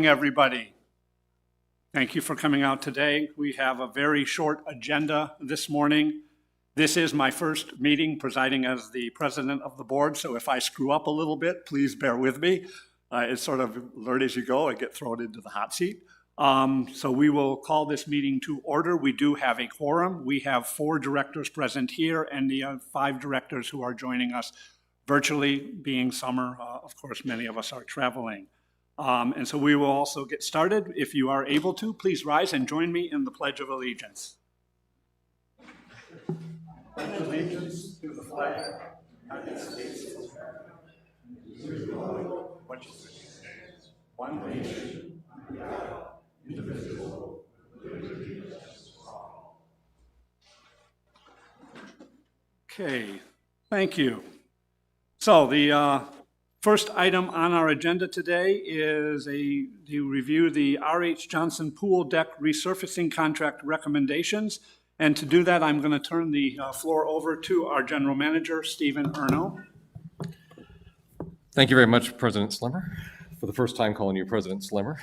morning, everybody. Thank you for coming out today. We have a very short agenda this morning. This is my first meeting presiding as the president of the board, so if I screw up a little bit, please bear with me. It's sort of learn as you go. I get thrown into the hot seat. So we will call this meeting to order. We do have a quorum. We have 4 directors present here and the 5 directors who are joining us virtually. Being summer, of course, many of us are traveling. And so we will also get started. If you are able to, please rise and join me in the Pledge of Allegiance. Pledge allegiance to the flag of the United States of America, which stands one nation, under God, indivisible, with liberty and justice for all. Okay, thank you. So the first item on our agenda today is to review the R.H. Johnson Pool Deck Resurfacing Contract recommendations. And to do that, I'm going to turn the floor over to our General Manager, Stephen Erno. Thank you very much, President Slimmer, for the first time calling you President Slimmer.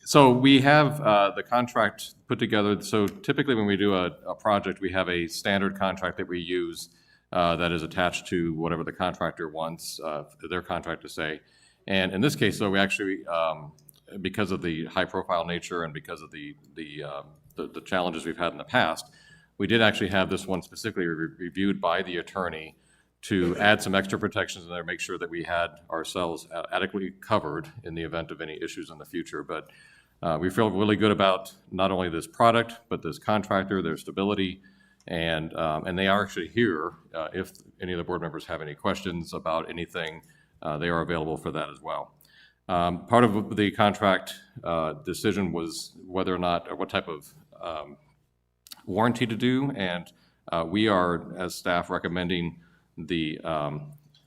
So we have the contract put together. So typically when we do a project, we have a standard contract that we use that is attached to whatever the contractor wants their contract to say. And in this case, though, we actually, because of the high-profile nature and because of the challenges we've had in the past, we did actually have this one specifically reviewed by the attorney to add some extra protections in there, make sure that we had ourselves adequately covered in the event of any issues in the future. But we feel really good about not only this product, but this contractor, their stability, and they are actually here. If any of the board members have any questions about anything, they are available for that as well. Part of the contract decision was whether or not, or what type of warranty to do, and we are, as staff, recommending the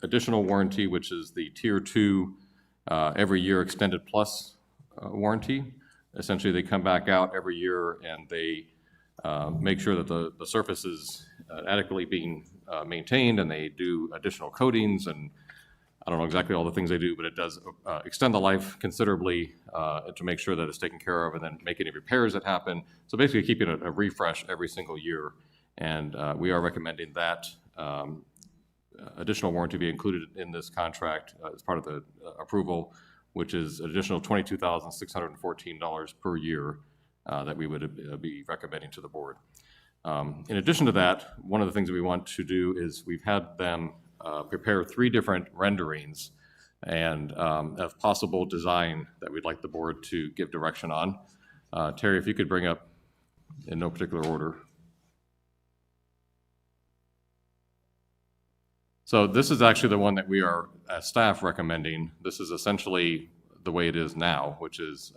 additional warranty, which is the Tier 2 every year extended plus warranty. Essentially, they come back out every year and they make sure that the surface is adequately being maintained, and they do additional coatings, and I don't know exactly all the things they do, but it does extend the life considerably to make sure that it's taken care of and then make any repairs that happen. So basically keeping a refresh every single year. And we are recommending that additional warranty be included in this contract as part of the approval, which is an additional $22,614 per year that we would be recommending to the board. In addition to that, one of the things that we want to do is we've had them prepare 3 different renderings and of possible design that we'd like the board to give direction on. Terry, if you could bring up in no particular order. So this is actually the one that we are, as staff, recommending. This is essentially the way it is now, which is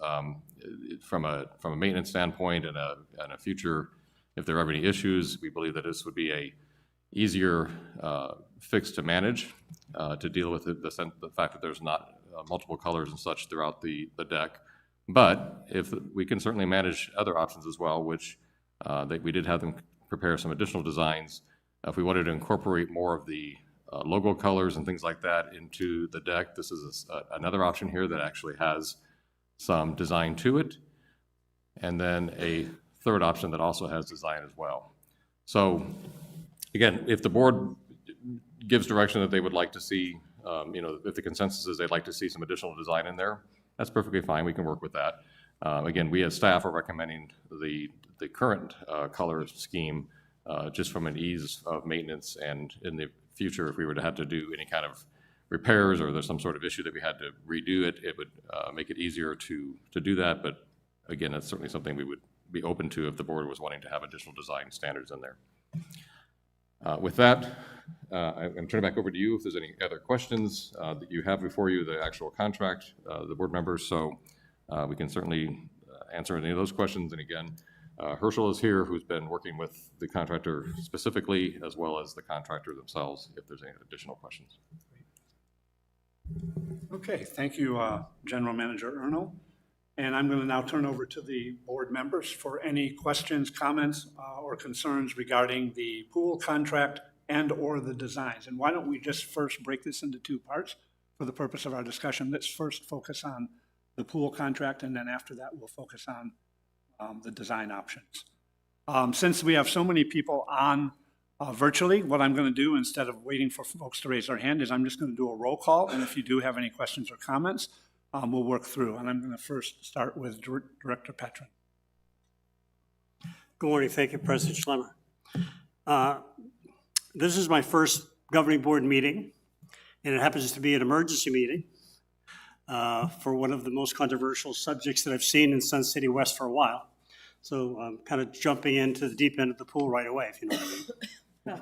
from a maintenance standpoint and a future, if there are any issues, we believe that this would be a easier fix to manage, to deal with the fact that there's not multiple colors and such throughout the deck. But if we can certainly manage other options as well, which we did have them prepare some additional designs. If we wanted to incorporate more of the logo colors and things like that into the deck, this is another option here that actually has some design to it. And then a third option that also has design as well. So again, if the board gives direction that they would like to see, if the consensus is they'd like to see some additional design in there, that's perfectly fine. We can work with that. Again, we as staff are recommending the current color scheme just from an ease of maintenance, and in the future, if we were to have to do any kind of repairs or there's some sort of issue that we had to redo it, it would make it easier to do that. But again, that's certainly something we would be open to if the board was wanting to have additional design standards in there. With that, I'm turning back over to you if there's any other questions that you have before you, the actual contract, the board members. So we can certainly answer any of those questions. And again, Herschel is here, who's been working with the contractor specifically, as well as the contractor themselves, if there's any additional questions. Okay, thank you, General Manager Erno. And I'm going to now turn over to the board members for any questions, comments, or concerns regarding the pool contract and or the designs. And why don't we just first break this into 2 parts for the purpose of our discussion. Let's first focus on the pool contract, and then after that, we'll focus on the design options. Since we have so many people on virtually, what I'm going to do, instead of waiting for folks to raise their hand, is I'm just going to do a roll call, and if you do have any questions or comments, we'll work through. And I'm going to first start with Director Petrin. Good morning. Thank you, President Schlemmer. This is my first governing board meeting, and it happens to be an emergency meeting for one of the most controversial subjects that I've seen in Sun City West for a while. So I'm kind of jumping into the deep end of the pool right away, if you know what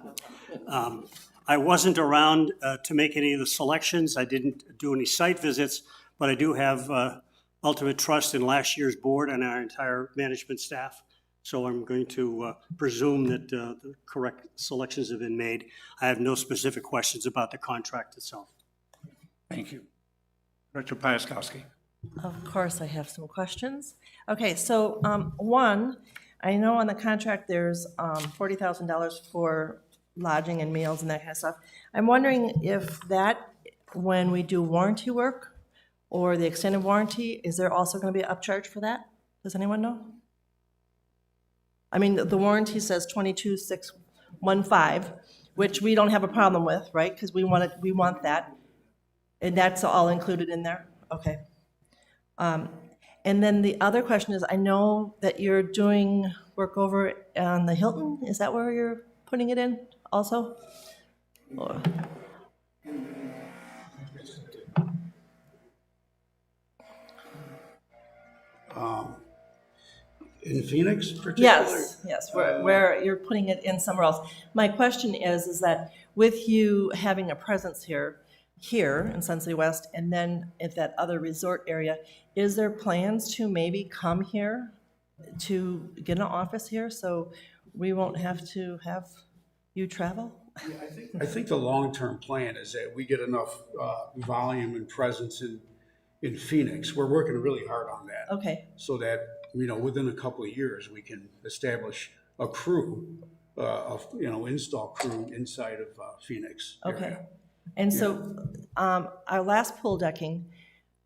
I mean. I wasn't around to make any of the selections. I didn't do any site visits, but I do have ultimate trust in last year's board and our entire management staff. So I'm going to presume that the correct selections have been made. I have no specific questions about the contract itself. Thank you. Director Piaskowski. Of course, I have some questions. Okay, so one, I know on the contract there's $40,000 for lodging and meals and that kind of stuff. I'm wondering if that, when we do warranty work or the extended warranty, is there also going to be an upcharge for that? Does anyone know? I mean, the warranty says 22,615, which we don't have a problem with, right? Because we want that, and that's all included in there. Okay. And then the other question is, I know that you're doing work over on the Hilton. Is that where you're putting it in also? Or- In Phoenix particularly? Yes, where you're putting it in somewhere else. My question is that with you having a presence here in Sun City West, and then at that other resort area, is there plans to maybe come here to get an office here so we won't have to have you travel? Yeah, I think the long-term plan is that we get enough volume and presence in Phoenix. We're working really hard on that. Okay, So that, within a couple of years, we can establish a crew, install crew inside of Phoenix okay. area. And so our last pool decking,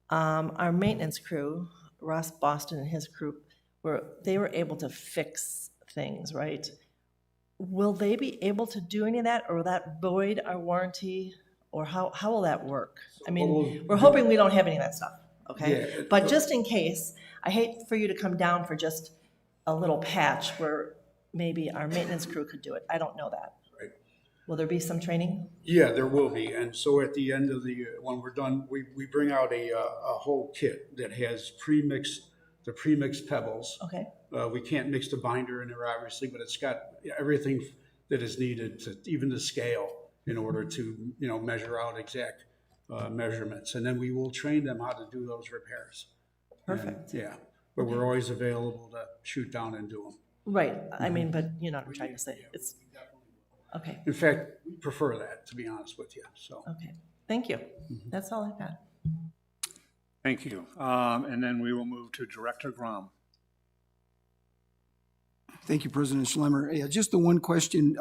our maintenance crew, Ross Boston and his crew, they were able to fix things, right? Will they be able to do any of that, or will that void our warranty, or how will that work? I mean, we're hoping we don't have any of that stuff, okay? Yeah, But just in case, I hate for you to come down for just a little patch where maybe our maintenance crew could do it. I don't know that. Right. Will there be some training? Yeah, there will be. And so at the end of when we're done, we bring out a whole kit that has the pre-mixed pebbles. Okay, We can't mix the binder in there, obviously, but it's got everything that is needed to even to scale in order to, measure out exact measurements. And then we will train them how to do those repairs. perfect. And, yeah, but we're always available to shoot down and do them. Right, I mean, but you know what I'm trying to say. It's, okay, In fact, we prefer that, to be honest with you, so. okay. Thank you. That's all I've got. Thank you. And then we will move to Director Grom. Thank you, President Schlemmer. Yeah, just the one question.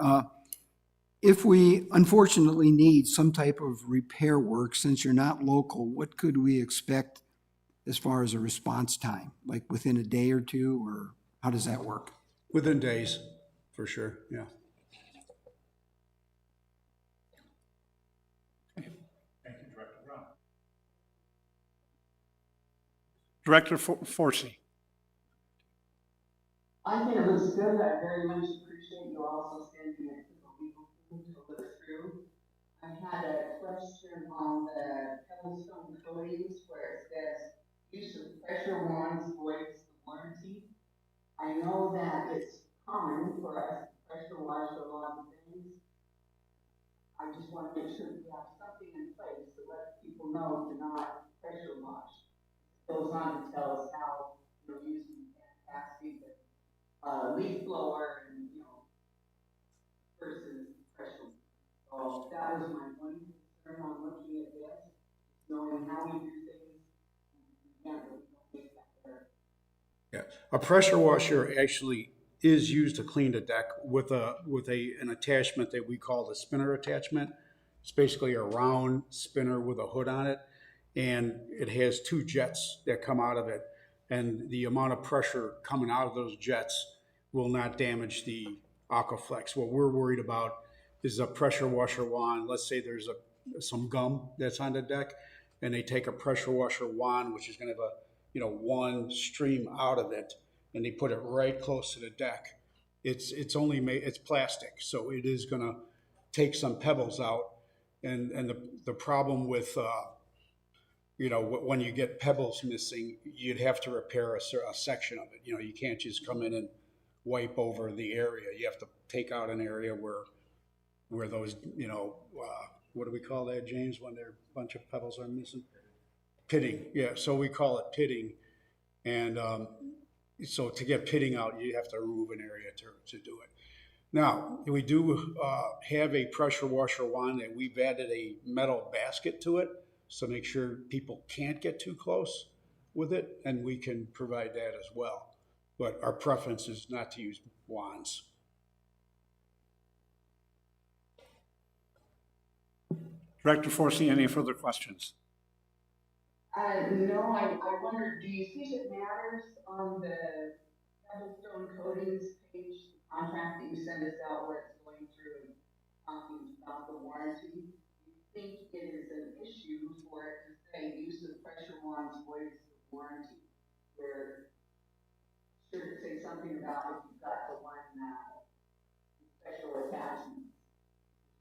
If we unfortunately need some type of repair work, since you're not local, what could we expect as far as a response time? Like within a day or two, or how does that work? Within days, for sure, yeah. Thank you, Director Grom. Director Forsey. I think it looks good. I very much appreciate you also standing next to the legal team to look through. I had a question on the Pebblestone coatings where it says use of pressure wands voids the warranty. I know that it's common for us to pressure wash a lot of things. I just want to make sure that we have something in place that lets people know to not pressure wash. It goes on to tell us how you're using fantastic leaf blower and, versus pressure. So that was my one concern on looking at this, knowing how we do things. We can't really make that better. Yeah, a pressure washer actually is used to clean the deck with an attachment that we call the spinner attachment. It's basically a round spinner with a hood on it, and it has two jets that come out of it. And the amount of pressure coming out of those jets will not damage the Aquaflex. What we're worried about is a pressure washer wand. Let's say there's some gum that's on the deck, and they take a pressure washer wand, which is going to have one stream out of it, and they put it right close to the deck. It's plastic, so it is going to take some pebbles out. And the problem with when you get pebbles missing, you'd have to repair a section of it. You can't just come in and wipe over the area. You have to take out an area where those, what do we call that, James, when there a bunch of pebbles are missing? Pitting, yeah. So we call it pitting. And so to get pitting out, you have to remove an area to do it. Now, we do have a pressure washer wand that we've added a metal basket to it, so make sure people can't get too close with it, and we can provide that as well. But our preference is not to use wands. Director Forsey, any further questions? No, I wonder, do you think it matters on the cobblestone coatings page, the contract that you send us out where it's going through and talking about the warranty? Do you think it is an issue for it to say use of pressure wands voids the warranty? Where should it say something about if you've got the one special attachment,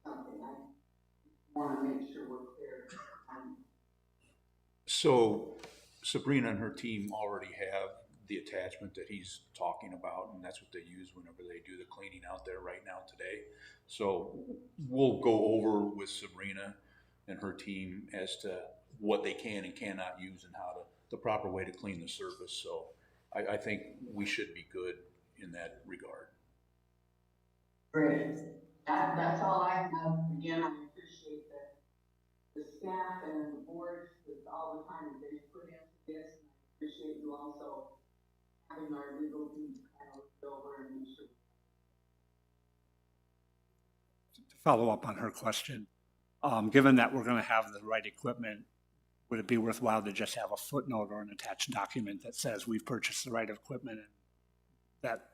something? I want to make sure we're clear. So Sabrina and her team already have the attachment that he's talking about, and that's what they use whenever they do the cleaning out there right now today. So we'll go over with Sabrina and her team as to what they can and cannot use and how the proper way to clean the surface. So I think we should be good in that regard. Great. That's all I have. Again, I appreciate the staff and the board with all the time that they've put into this. And I appreciate you also having our legal team kind of look over and make sure. To follow up on her question, given that we're going to have the right equipment, would it be worthwhile to just have a footnote or an attached document that says we've purchased the right equipment and that?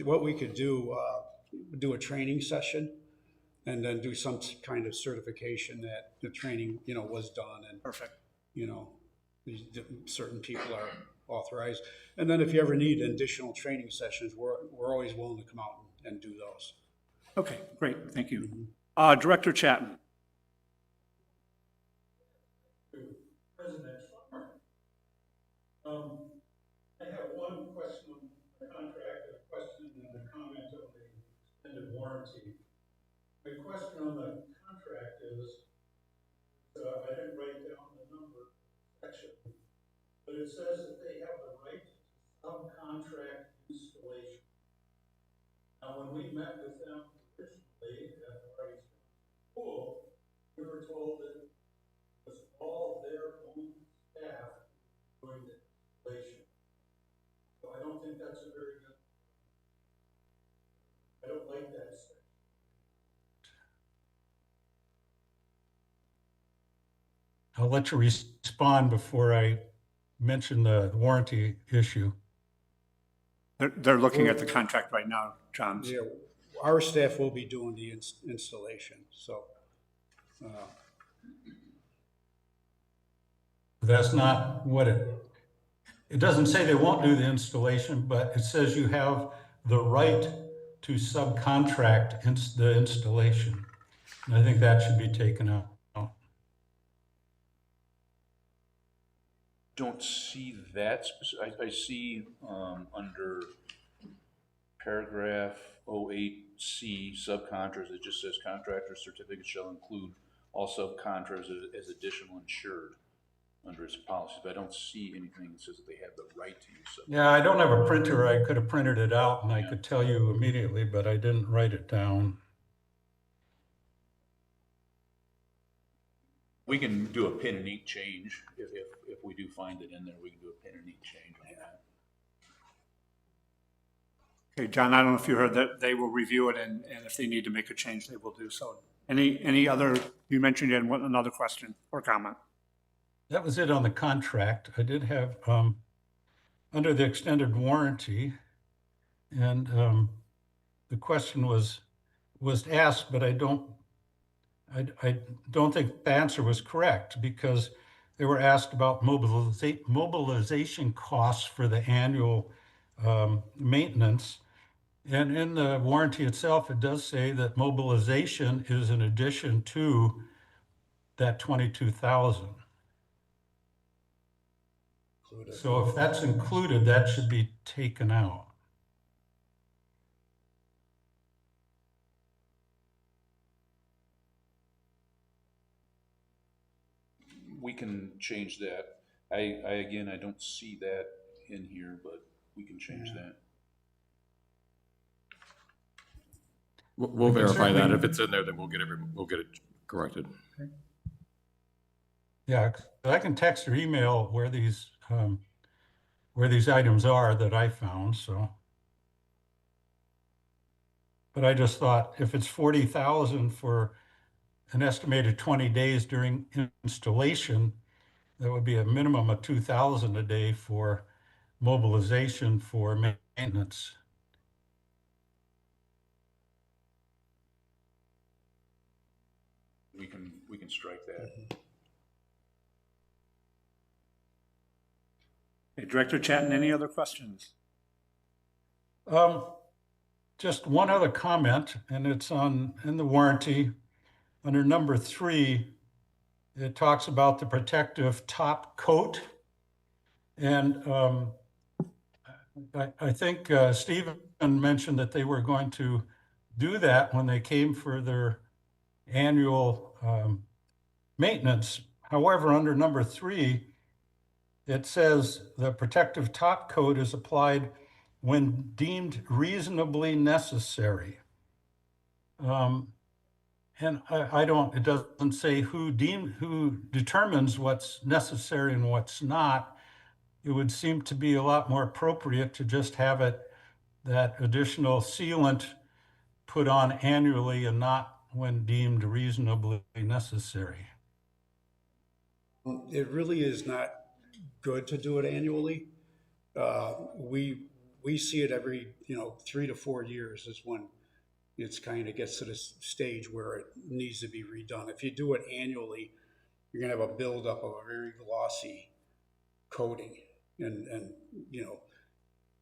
What we could do a training session and then do some kind of certification that the training, was done and Perfect. Certain people are authorized. And then if you ever need additional training sessions, we're always willing to come out and do those. Okay, great. Thank you. Director Chatton. President Schlemmer. I have one question on the contract, a question and a comment on the extended warranty. My question on the contract is, I didn't write down the number section, but it says that they have the right to subcontract installation. Now, when we met with them originally at the Rice Pool, we were told that it was all their own staff doing the installation. So I don't think that's a very good, I don't like that section. I'll let you respond before I mention the warranty issue. They're looking at the contract right now, John. Yeah, our staff will be doing the installation, so. That's not what it doesn't say they won't do the installation, but it says you have the right to subcontract the installation. And I think that should be taken out. Don't see that. I see under paragraph 08C subcontractors, it just says contractor certificate shall include all subcontractors as additional insured under its policies, but I don't see anything that says that they have the right to use subcontractors. Yeah, I don't have a printer. I could have printed it out and I could tell you immediately, but I didn't write it down. We can do a pin and ink change if we do find it in there. We can do a pin and ink change on that. Okay, John, I don't know if you heard that they will review it and if they need to make a change, they will do so. Any other, you mentioned you had another question or comment? that was it on the contract. I did have, under the extended warranty, and the question was asked, but I don't think the answer was correct, because they were asked about mobilization costs for the annual maintenance. And in the warranty itself, it does say that mobilization is in addition to that 22,000. So if that's included, that should be taken out. We can change that. I again, I don't see that in here, but we can change that. We'll verify that. If it's in there, then we'll get it corrected. Yeah, 'cause I can text or email where these items are that I found, so. But I just thought if it's 40,000 for an estimated 20 days during installation, that would be a minimum of 2,000 a day for mobilization for maintenance. We can strike that. Hey, Director Chatton, any other questions? Just one other comment, and it's in the warranty, under number 3, it talks about the protective top coat. And I think Stephen mentioned that they were going to do that when they came for their annual maintenance. However, under number 3, it says the protective top coat is applied when deemed reasonably necessary. And I don't, it doesn't say who determines what's necessary and what's not. It would seem to be a lot more appropriate to just have that additional sealant put on annually and not when deemed reasonably necessary. It really is not good to do it annually. We see it every 3 to 4 years is when it's kind of gets to this stage where it needs to be redone. If you do it annually, you're gonna have a buildup of a very glossy coating, and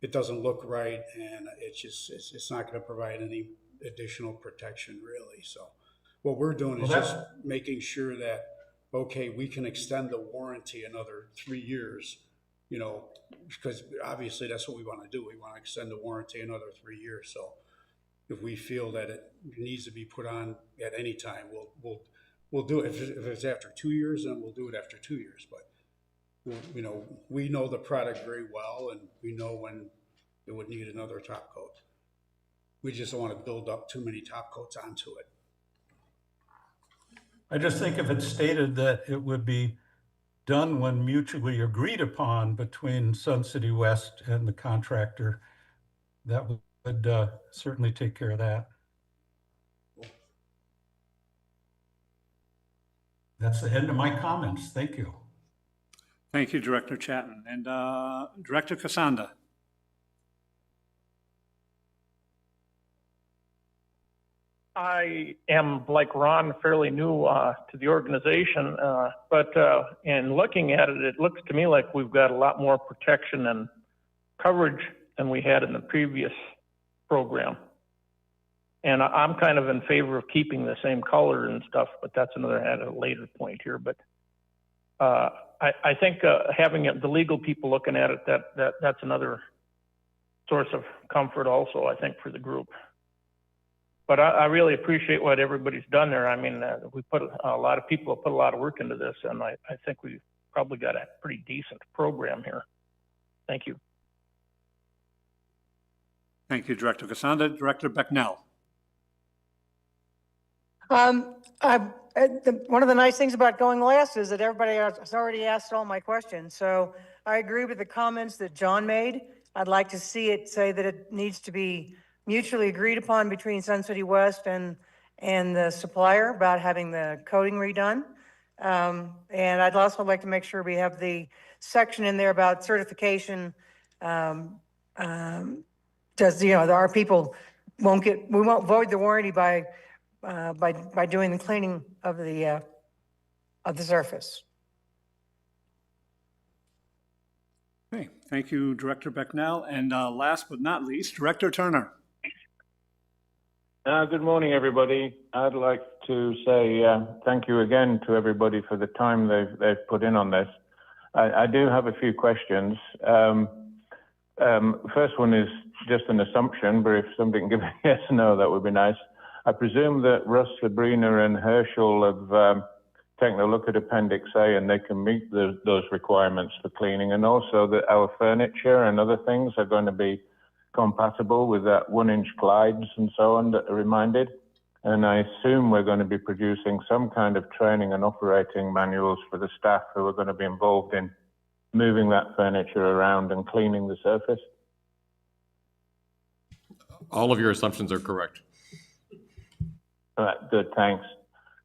it doesn't look right, and it's not going to provide any additional protection really. So what we're doing is just making sure that, okay, we can extend the warranty another 3 years, because obviously that's what we want to do. We want to extend the warranty another 3 years. So if we feel that it needs to be put on at any time, we'll do it. If it's after 2 years, then we'll do it after 2 years. But we know the product very well, and we know when it would need another top coat. We just don't want to build up too many top coats onto it. I just think if it's stated that it would be done when mutually agreed upon between Sun City West and the contractor, that would certainly take care of that. That's the end of my comments. Thank you. Thank you, Director Chatton. And Director Casanda. I am, like Ron, fairly new to the organization, but in looking at it, it looks to me like we've got a lot more protection and coverage than we had in the previous program. And I'm kind of in favor of keeping the same color and stuff, but that's at a later point here. But I think having the legal people looking at it, that's another source of comfort also, I think, for the group. But I really appreciate what everybody's done there. I mean, we put a lot of people have put a lot of work into this, and I think we've probably got a pretty decent program here. Thank you. Thank you, Director Casanda. Director Becknell. One of the nice things about going last is that everybody has already asked all my questions. So I agree with the comments that John made. I'd like to see it say that it needs to be mutually agreed upon between Sun City West and the supplier about having the coating redone. And I'd also like to make sure we have the section in there about certification. Does, you know, our people we won't void the warranty by doing the cleaning of the surface. Okay, thank you, Director Becknell. And last but not least, Director Turner. Good morning, everybody. I'd like to say thank you again to everybody for the time they've put in on this. I do have a few questions. First one is just an assumption, but if somebody can give a yes or no, that would be nice. I presume that Russ, Sabrina, and Herschel have taken a look at Appendix A and they can meet those requirements for cleaning, and also that our furniture and other things are going to be compatible with that 1-inch glides and so on that are reminded. And I assume we're going to be producing some kind of training and operating manuals for the staff who are going to be involved in moving that furniture around and cleaning the surface. All of your assumptions are correct. All right, good, thanks.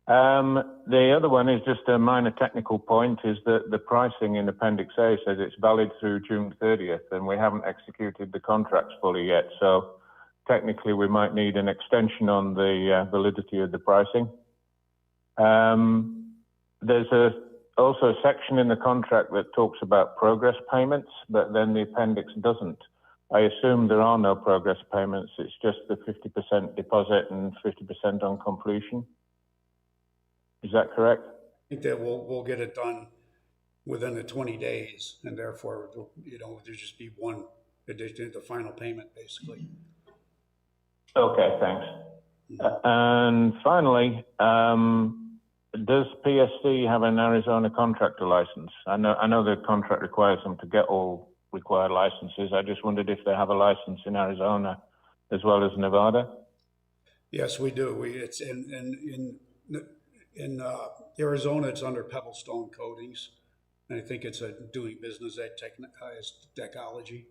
The other one is just a minor technical point, is that the pricing in Appendix A says it's valid through June 30th, and we haven't executed the contracts fully yet. So technically, we might need an extension on the validity of the pricing. There's also a section in the contract that talks about progress payments, but then the appendix doesn't. I assume there are no progress payments. It's just the 50% deposit and 50% on completion. Is that correct? I think that we'll get it done within the 20 days, and therefore, you know, there'll just be one addition, the final payment, basically. Okay, thanks. And finally, does PSC have an Arizona contractor license? I know the contract requires them to get all required licenses. I just wondered if they have a license in Arizona as well as Nevada. Yes, we do. It's in Arizona, it's under Pebblestone Coatings, and I think it's doing business at Technology.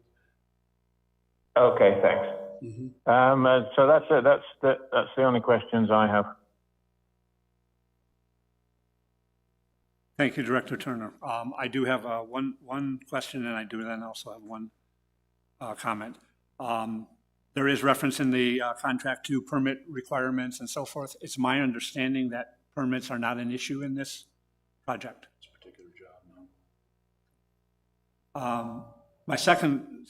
Okay, thanks. Mm-hmm. So that's it. That's the only questions I have. Thank you, Director Turner. I do have one question, and I do then also have one comment. There is reference in the contract to permit requirements and so forth. It's my understanding that permits are not an issue in this project. It's a particular job now. My second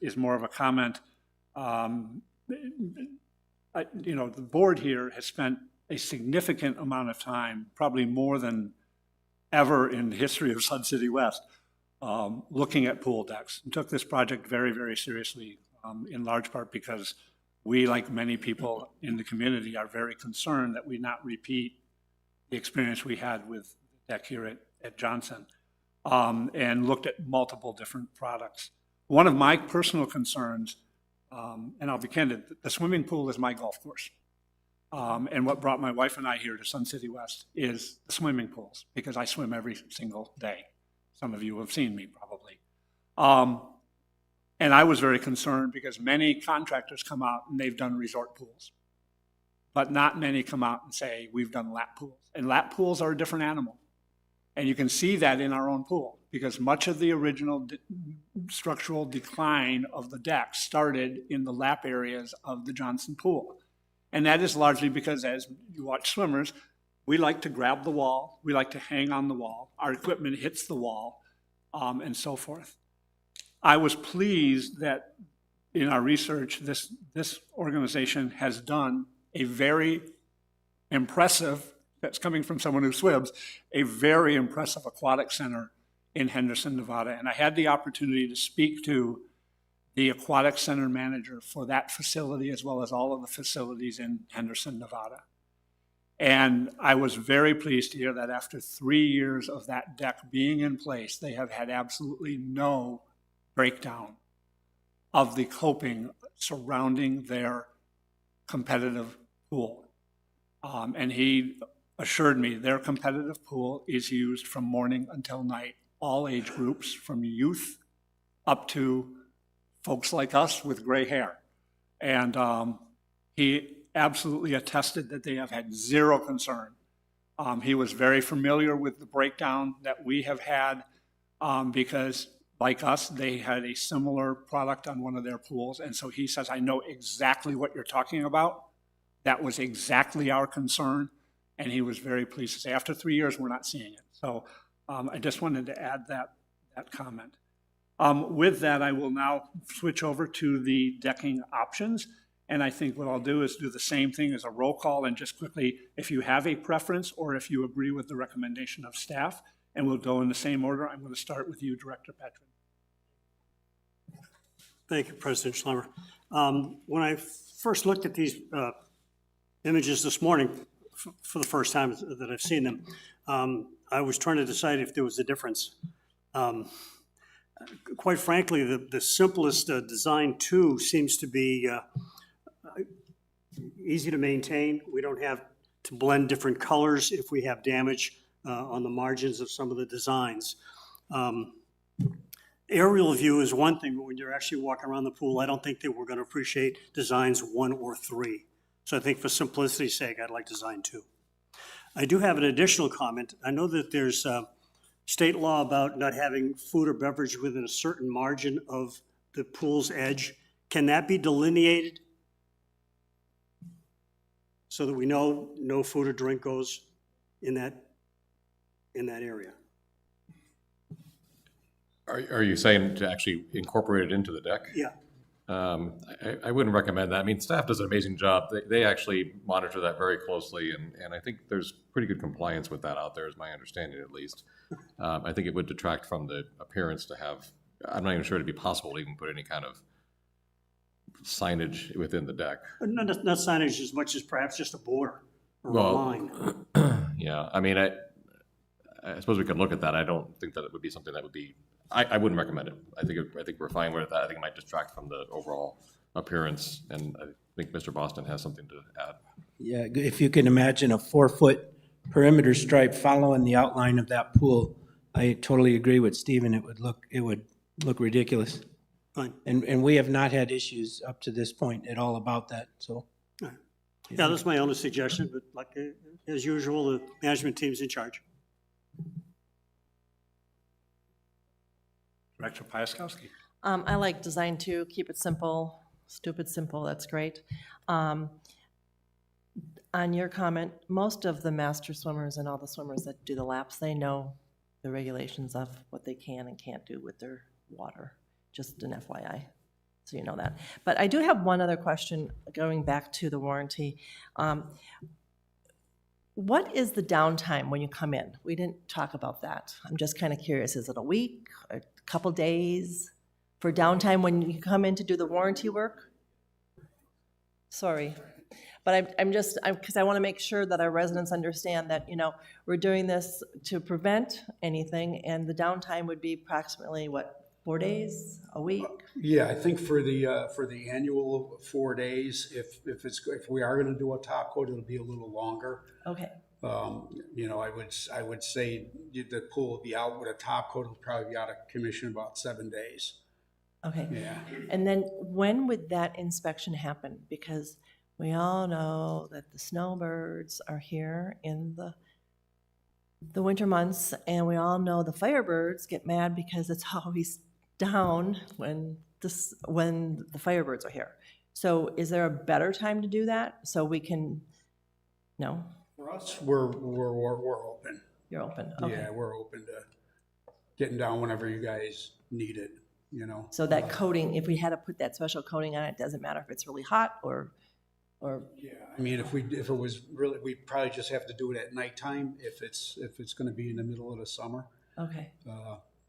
is more of a comment. You know, the board here has spent a significant amount of time, probably more than ever in the history of Sun City West, looking at pool decks, and took this project very, very seriously, in large part because we, like many people in the community, are very concerned that we not repeat the experience we had with the deck here at Johnson, and looked at multiple different products. One of my personal concerns, and I'll be candid, the swimming pool is my golf course. And what brought my wife and I here to Sun City West is the swimming pools, because I swim every single day. Some of you have seen me probably. And I was very concerned because many contractors come out and they've done resort pools, but not many come out and say, we've done lap pools. And lap pools are a different animal. And you can see that in our own pool, because much of the original structural decline of the deck started in the lap areas of the Johnson pool. And that is largely because, as you watch swimmers, we like to grab the wall, we like to hang on the wall, our equipment hits the wall, and so forth. I was pleased that in our research, this organization has done a very impressive, that's coming from someone who swims, a very impressive aquatic center in Henderson, Nevada. And I had the opportunity to speak to the aquatic center manager for that facility, as well as all of the facilities in Henderson, Nevada. And I was very pleased to hear that after 3 years of that deck being in place, they have had absolutely no breakdown of the coping surrounding their competitive pool. And he assured me their competitive pool is used from morning until night, all age groups, from youth up to folks like us with gray hair. And he absolutely attested that they have had zero concern He was very familiar with the breakdown that we have had because, like us, they had a similar product on one of their pools. And so he says, I know exactly what you're talking about. That was exactly our concern. And he was very pleased to say, after 3 years, we're not seeing it. So I just wanted to add that comment. With that, I will now switch over to the decking options. And I think what I'll do is do the same thing as a roll call and just quickly, if you have a preference or if you agree with the recommendation of staff, and we'll go in the same order. I'm going to start with you, Director Petrin. Thank you, President Schlemmer. When I first looked at these images this morning, for the first time that I've seen them, I was trying to decide if there was a difference. Quite frankly, the simplest design 2 seems to be easy to maintain. We don't have to blend different colors if we have damage on the margins of some of the designs. Aerial view is one thing, but when you're actually walking around the pool, I don't think that we're going to appreciate designs 1 or 3. So I think for simplicity's sake, I'd like design 2. I do have an additional comment. I know that there's state law about not having food or beverage within a certain margin of the pool's edge. Can that be delineated so that we know no food or drink goes in that area? Are you saying to actually incorporate it into the deck? Yeah. I wouldn't recommend that. I mean, staff does an amazing job. They actually monitor that very closely, and I think there's pretty good compliance with that out there, is my understanding at least. I think it would detract from the appearance to have, I'm not even sure it'd be possible to even put any kind of signage within the deck. Not signage as much as perhaps just a border or a line. Yeah, I mean, I suppose we could look at that. I don't think that it would be something that would be, I wouldn't recommend it. I think we're fine with that. I think it might distract from the overall appearance, and I think Mr. Boston has something to add. Yeah, if you can imagine a 4-foot perimeter stripe following the outline of that pool, I totally agree with Stephen. It would look ridiculous. Fine. And we have not had issues up to this point at all about that, so. Yeah, that's my only suggestion, but like as usual, the management team's in charge. Director Piaskowski. I like design 2, keep it simple, stupid simple, that's great. On your comment, most of the master swimmers and all the swimmers that do the laps, they know the regulations of what they can and can't do with their water, just an FYI, so you know that. But I do have one other question, going back to the warranty. What is the downtime when you come in? We didn't talk about that. I'm just kind of curious, is it a week, a couple days for downtime when you come in to do the warranty work? Sorry. But because I want to make sure that our residents understand that, we're doing this to prevent anything, and the downtime would be approximately, 4 days, a week? Yeah, I think for the annual 4 days, if we are going to do a top coat, it'll be a little longer. Okay. I would say the pool will be out with a top coat. It'll probably be out of commission about 7 days. Okay. Yeah. And then when would that inspection happen? Because we all know that the snowbirds are here in the winter months, and we all know the firebirds get mad because it's always down when the firebirds are here. So is there a better time to do that so we can, no? For us, we're open. You're open, okay. Yeah, we're open to getting down whenever you guys need it, So that coating, if we had to put that special coating on it, doesn't matter if it's really hot or. Yeah, I mean, if it was really, we'd probably just have to do it at nighttime if it's going to be in the middle of the summer. Okay.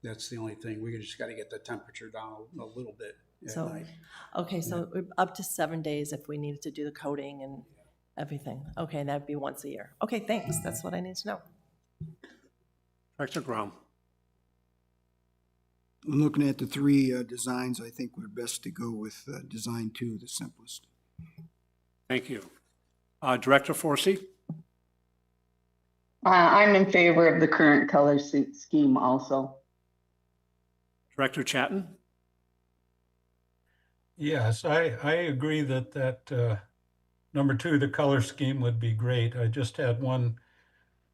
That's the only thing. We just got to get the temperature down a little bit at night. Okay, so up to 7 days if we needed to do the coating and everything. Okay, and that'd be once a year. Okay, thanks. That's what I need to know. Director Grom. Looking at the 3 designs, I think we're best to go with design 2, the simplest. Thank you. Director Forsey. I'm in favor of the current color scheme also. Director Chatton. Yes, I agree that number 2, the color scheme would be great. I just had one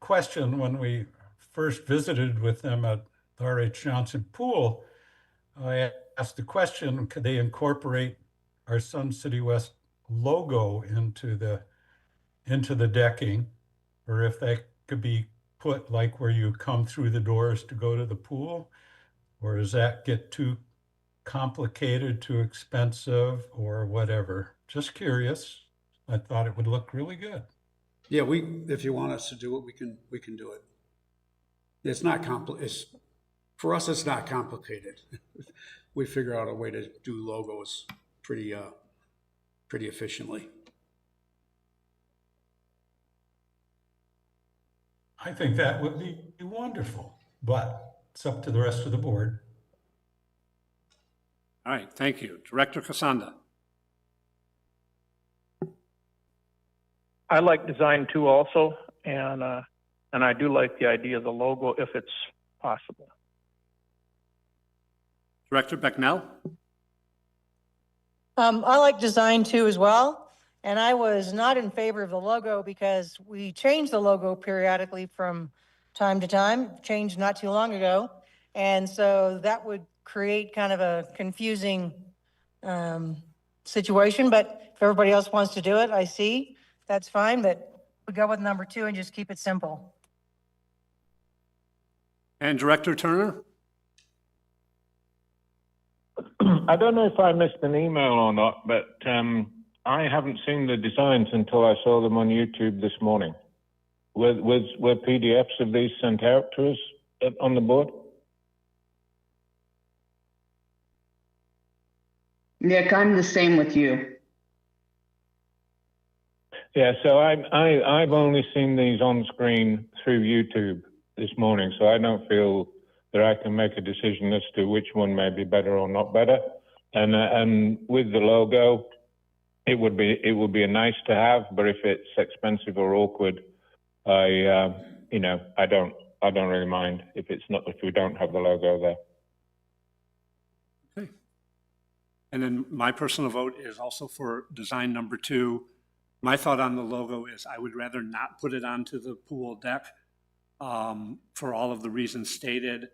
question when we first visited with them at the R.H. Johnson Pool. I asked the question, could they incorporate our Sun City West logo into the decking? Or if that could be put like where you come through the doors to go to the pool? Or does that get too complicated, too expensive, or whatever? Just curious. I thought it would look really good. Yeah, if you want us to do it, we can do it. It's not for us, it's not complicated. We figure out a way to do logos pretty efficiently. I think that would be wonderful, but it's up to the rest of the board. All right, thank you. Director Casanda. I like design too also, and I do like the idea of the logo if it's possible. Director Becknell. I like design too as well, and I was not in favor of the logo because we change the logo periodically from time to time, changed not too long ago. And so that would create kind of a confusing situation, but if everybody else wants to do it, I see, that's fine, but we go with number 2 and just keep it simple. And Director Turner. I don't know if I missed an email or not, but I haven't seen the designs until I saw them on YouTube this morning. Were PDFs of these sent out to us on the board? Nick, I'm the same with you. Yeah, so I've only seen these on screen through YouTube this morning, so I don't feel that I can make a decision as to which one may be better or not better. And with the logo, it would be a nice to have, but if it's expensive or awkward, I don't really mind if we don't have the logo there. Okay. And then my personal vote is also for design number 2. My thought on the logo is I would rather not put it onto the pool deck for all of the reasons stated.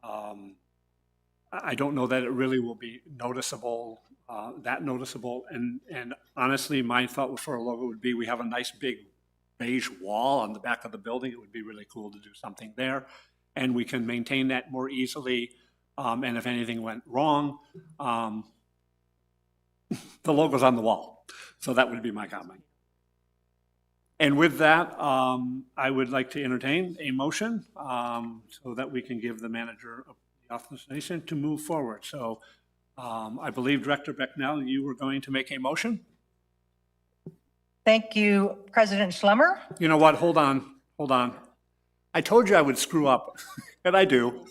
I don't know that it really will be noticeable, that noticeable. And honestly, my thought for a logo would be we have a nice big beige wall on the back of the building. It would be really cool to do something there. And we can maintain that more easily. And if anything went wrong, the logo's on the wall. So that would be my comment. And with that, I would like to entertain a motion so that we can give the manager the authorization to move forward. So I believe Director Becknell, you were going to make a motion? Thank you, President Schlemmer. You know what? Hold on. I told you I would screw up, and I do.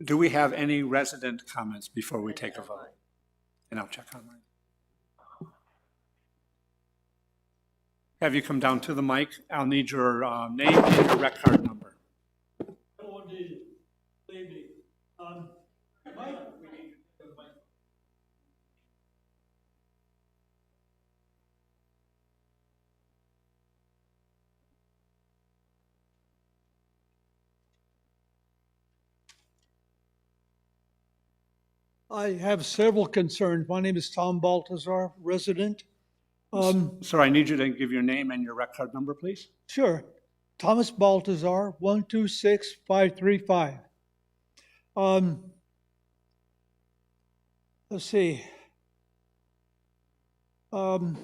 Do we have any resident comments before we take a vote? And I'll check online. Have you come down to the mic? I'll need your name and your rec card number. Hello, indeed. Lady. I have several concerns. My name is Tom Baltazar, resident. Sir, I need you to give your name and your rec card number, please. Sure. Thomas Baltazar, 126535. Let's see. How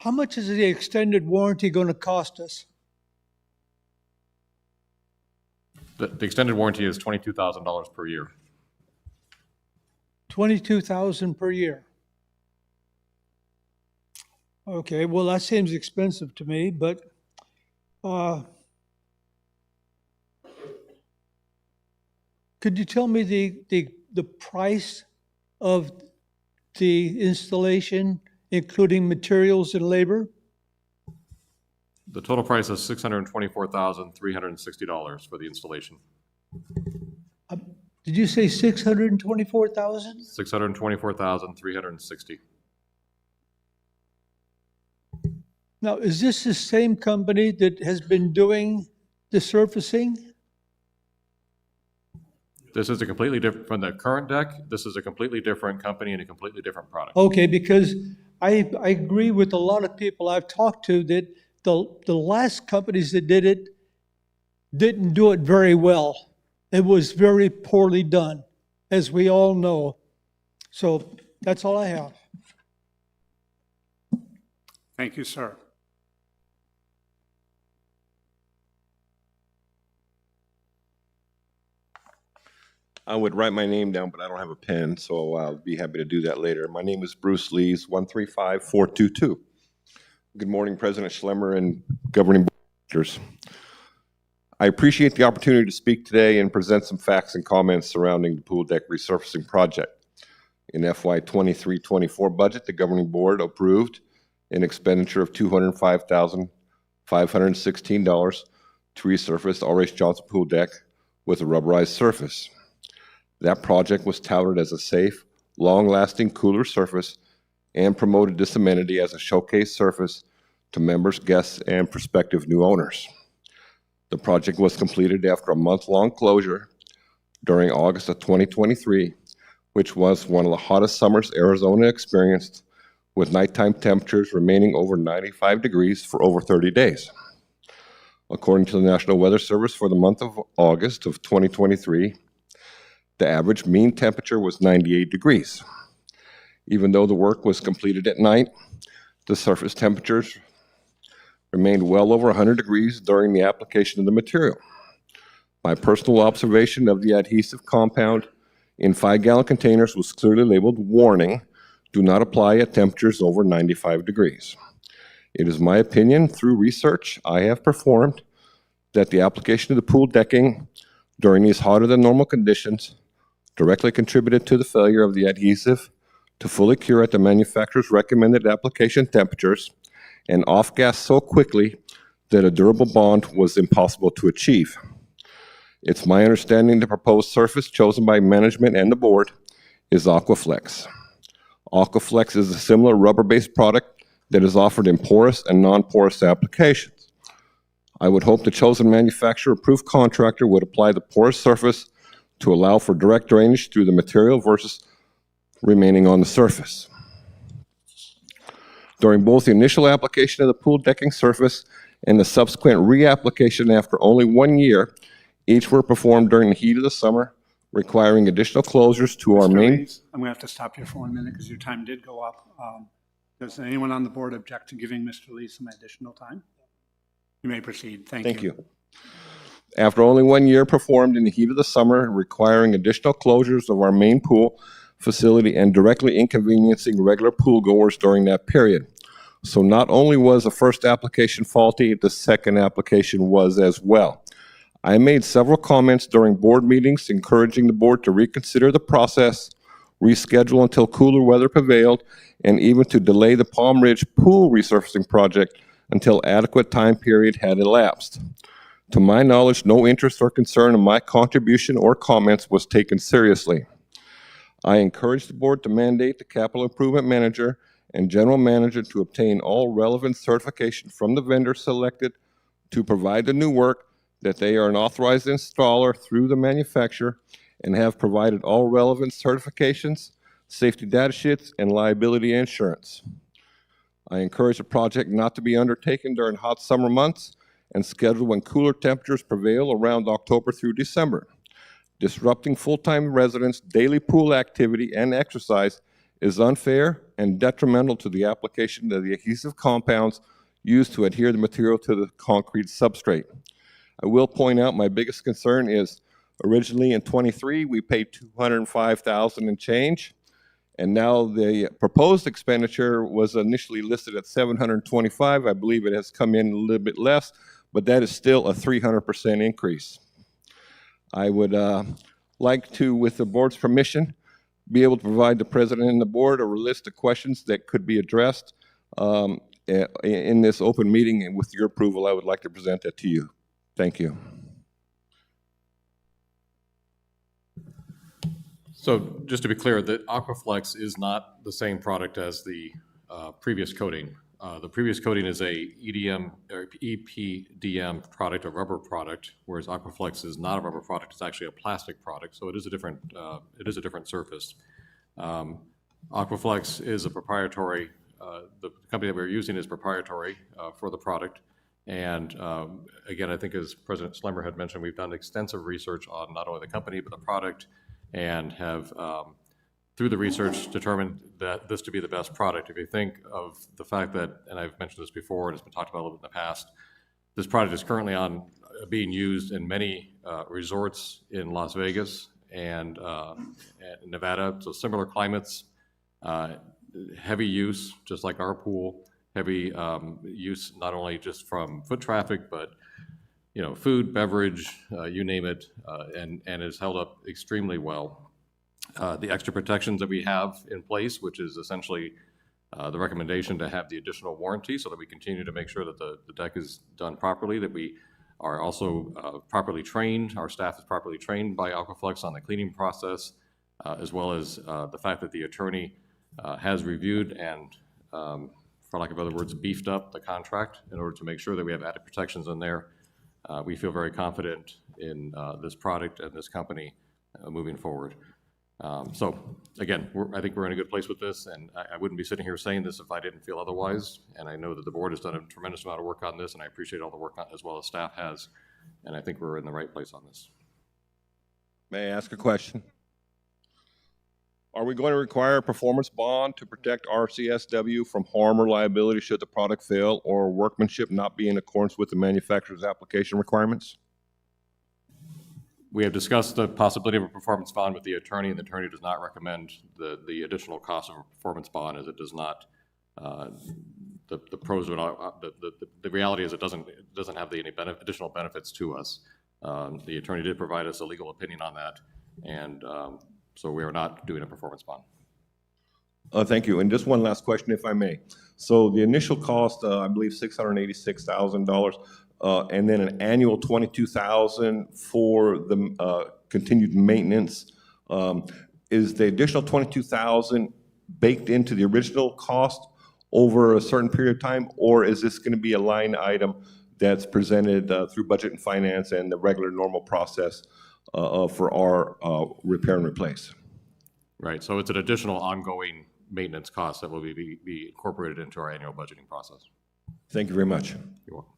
much is the extended warranty going to cost us? The extended warranty is $22,000 per year. $22,000 per year. Okay, well, that seems expensive to me, but could you tell me the price of the installation, including materials and labor? The total price is $624,360 for the installation. Did you say 624,000? $624,360. Now, is this the same company that has been doing the surfacing? This is a completely different, from the current deck, this is a completely different company and a completely different product. Okay, because I agree with a lot of people I've talked to that the last companies that did it didn't do it very well. It was very poorly done, as we all know. So that's all I have. Thank you, sir. I would write my name down, but I don't have a pen, so I'll be happy to do that later. My name is Bruce Lees, 135422. Good morning, President Schlemmer and governing board members. I appreciate the opportunity to speak today and present some facts and comments surrounding the pool deck resurfacing project. In FY 23-24 budget, the governing board approved an expenditure of $205,516 to resurface the R.H. Johnson pool deck with a rubberized surface. That project was touted as a safe, long-lasting cooler surface and promoted this amenity as a showcase surface to members, guests, and prospective new owners. The project was completed after a month-long closure during August of 2023, which was one of the hottest summers Arizona experienced, with nighttime temperatures remaining over 95 degrees for over 30 days. According to the National Weather Service, for the month of August of 2023, the average mean temperature was 98 degrees. Even though the work was completed at night, the surface temperatures remained well over 100 degrees during the application of the material. My personal observation of the adhesive compound in 5-gallon containers was clearly labeled "Warning, do not apply at temperatures over 95 degrees." It is my opinion, through research I have performed, that the application of the pool decking during these hotter than normal conditions directly contributed to the failure of the adhesive to fully cure at the manufacturer's recommended application temperatures and off-gas so quickly that a durable bond was impossible to achieve. It's my understanding the proposed surface chosen by management and the board is Aquaflex. Aquaflex is a similar rubber-based product that is offered in porous and non-porous applications. I would hope the chosen manufacturer-approved contractor would apply the porous surface to allow for direct drainage through the material versus remaining on the surface. During both the initial application of the pool decking surface and the subsequent reapplication after only 1 year, each were performed during the heat of the summer, requiring additional closures to our Mr. main. Lees, I'm going to have to stop you for 1 minute because your time did go up. Does anyone on the board object to giving Mr. Lees some additional time? You may proceed. Thank you. After only 1 year performed in the heat of the summer, requiring additional closures of our main pool facility and directly inconveniencing regular pool goers during that period. So not only was the first application faulty, the second application was as well. I made several comments during board meetings encouraging the board to reconsider the process, reschedule until cooler weather prevailed, and even to delay the Palm Ridge pool resurfacing project until adequate time period had elapsed. To my knowledge, no interest or concern in my contribution or comments was taken seriously. I encourage the board to mandate the capital improvement manager and general manager to obtain all relevant certification from the vendor selected to provide the new work, that they are an authorized installer through the manufacturer and have provided all relevant certifications, safety data sheets, and liability insurance. I encourage the project not to be undertaken during hot summer months and scheduled when cooler temperatures prevail around October through December. Disrupting full-time residents' daily pool activity and exercise is unfair and detrimental to the application of the adhesive compounds used to adhere the material to the concrete substrate. I will point out my biggest concern is originally in 23 we paid $205,000 and change, and now the proposed expenditure was initially listed at $725,000. I believe it has come in a little bit less, but that is still a 300% increase. I would like to, with the board's permission, be able to provide the president and the board a list of questions that could be addressed in this open meeting, and with your approval, I would like to present that to you. Thank you. So just to be clear, the Aquaflex is not the same product as the previous coating. The previous coating is a EDM or EPDM product, a rubber product, whereas Aquaflex is not a rubber product, it's actually a plastic product, so it is a different surface. Aquaflex is a proprietary, the company that we're using is proprietary for the product. And again, I think as President Schlemmer had mentioned, we've done extensive research on not only the company, but the product, and have, through the research, determined that this to be the best product. If you think of the fact that, and I've mentioned this before, and it's been talked about a little bit in the past, this product is currently being used in many resorts in Las Vegas and Nevada, so similar climates, heavy use, just like our pool, heavy use not only just from foot traffic, but food, beverage, you name it, and is held up extremely well. The extra protections that we have in place, which is essentially the recommendation to have the additional warranty so that we continue to make sure that the deck is done properly, that we are also properly trained, our staff is properly trained by Aquaflex on the cleaning process, as well as the fact that the attorney has reviewed and, for lack of other words, beefed up the contract in order to make sure that we have added protections in there. We feel very confident in this product and this company moving forward. So again, I think we're in a good place with this, and I wouldn't be sitting here saying this if I didn't feel otherwise. And I know that the board has done a tremendous amount of work on this, and I appreciate all the work as well as staff has. And I think we're in the right place on this. May I ask a question? Are we going to require a performance bond to protect RCSW from harm or liability should the product fail or workmanship not be in accordance with the manufacturer's application requirements? We have discussed the possibility of a performance bond with the attorney, and the attorney does not recommend the additional cost of a performance bond, as it does not, the pros of it, the reality is it doesn't have any additional benefits to us. The attorney did provide us a legal opinion on that, and so we are not doing a performance bond. Thank you. And just one last question, if I may. So the initial cost, I believe $686,000, and then an annual $22,000 for the continued maintenance. Is the additional $22,000 baked into the original cost over a certain period of time, or is this going to be a line item that's presented through budget and finance and the regular normal process for our repair and replace? Right. So it's an additional ongoing maintenance cost that will be incorporated into our annual budgeting process. Thank you very much. You're welcome.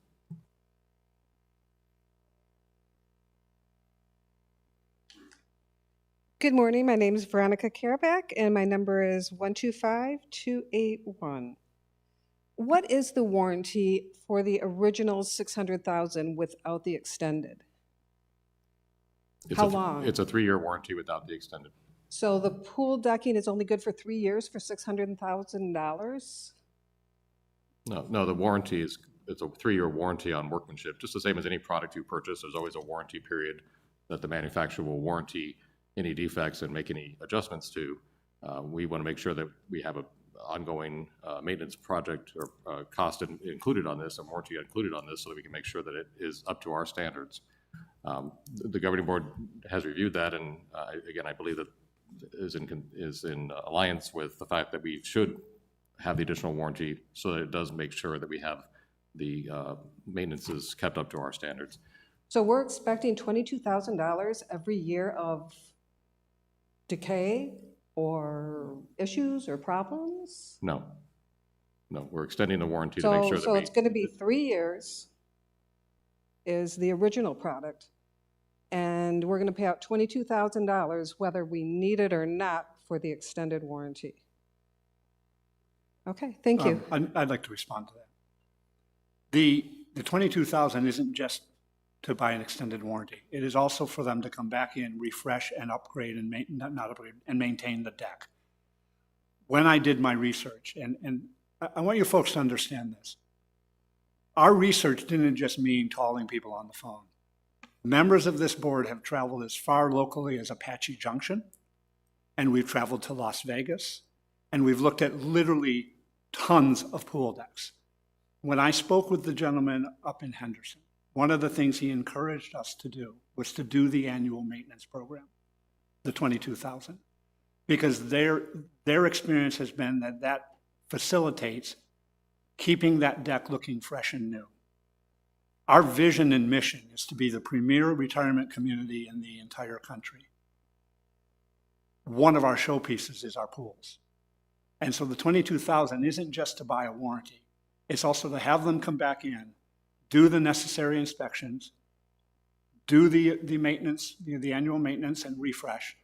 Good morning. My name is Veronica Karabak, and my number is 125281. What is the warranty for the original $600,000 without the extended? How long? It's a 3-year warranty without the extended. So the pool decking is only good for 3 years for $600,000? No, the warranty it's a 3-year warranty on workmanship, just the same as any product you purchase. There's always a warranty period that the manufacturer will warranty any defects and make any adjustments to. We want to make sure that we have an ongoing maintenance project or cost included on this, a warranty included on this, so that we can make sure that it is up to our standards. The governing board has reviewed that, and again, I believe that is in alliance with the fact that we should have the additional warranty so that it does make sure that we have the maintenance is kept up to our standards. So we're expecting $22,000 every year of decay or issues or problems? No, we're extending the warranty to make sure that So it's going to be 3 years is the original product, and we're going to pay out $22,000 whether we need it or not for the extended warranty. Okay, thank you. I'd like to respond to that. The $22,000 isn't just to buy an extended warranty. It is also for them to come back in, refresh and upgrade and maintain the deck. When I did my research, and I want you folks to understand this, our research didn't just mean calling people on the phone. Members of this board have traveled as far locally as Apache Junction, and we've traveled to Las Vegas, and we've looked at literally tons of pool decks. When I spoke with the gentleman up in Henderson, one of the things he encouraged us to do was to do the annual maintenance program, the $22,000, because their experience has been that facilitates keeping that deck looking fresh and new. Our vision and mission is to be the premier retirement community in the entire country. One of our showpieces is our pools. And so the $22,000 isn't just to buy a warranty. It's also to have them come back in, do the necessary inspections, do the maintenance, the annual maintenance and refresh,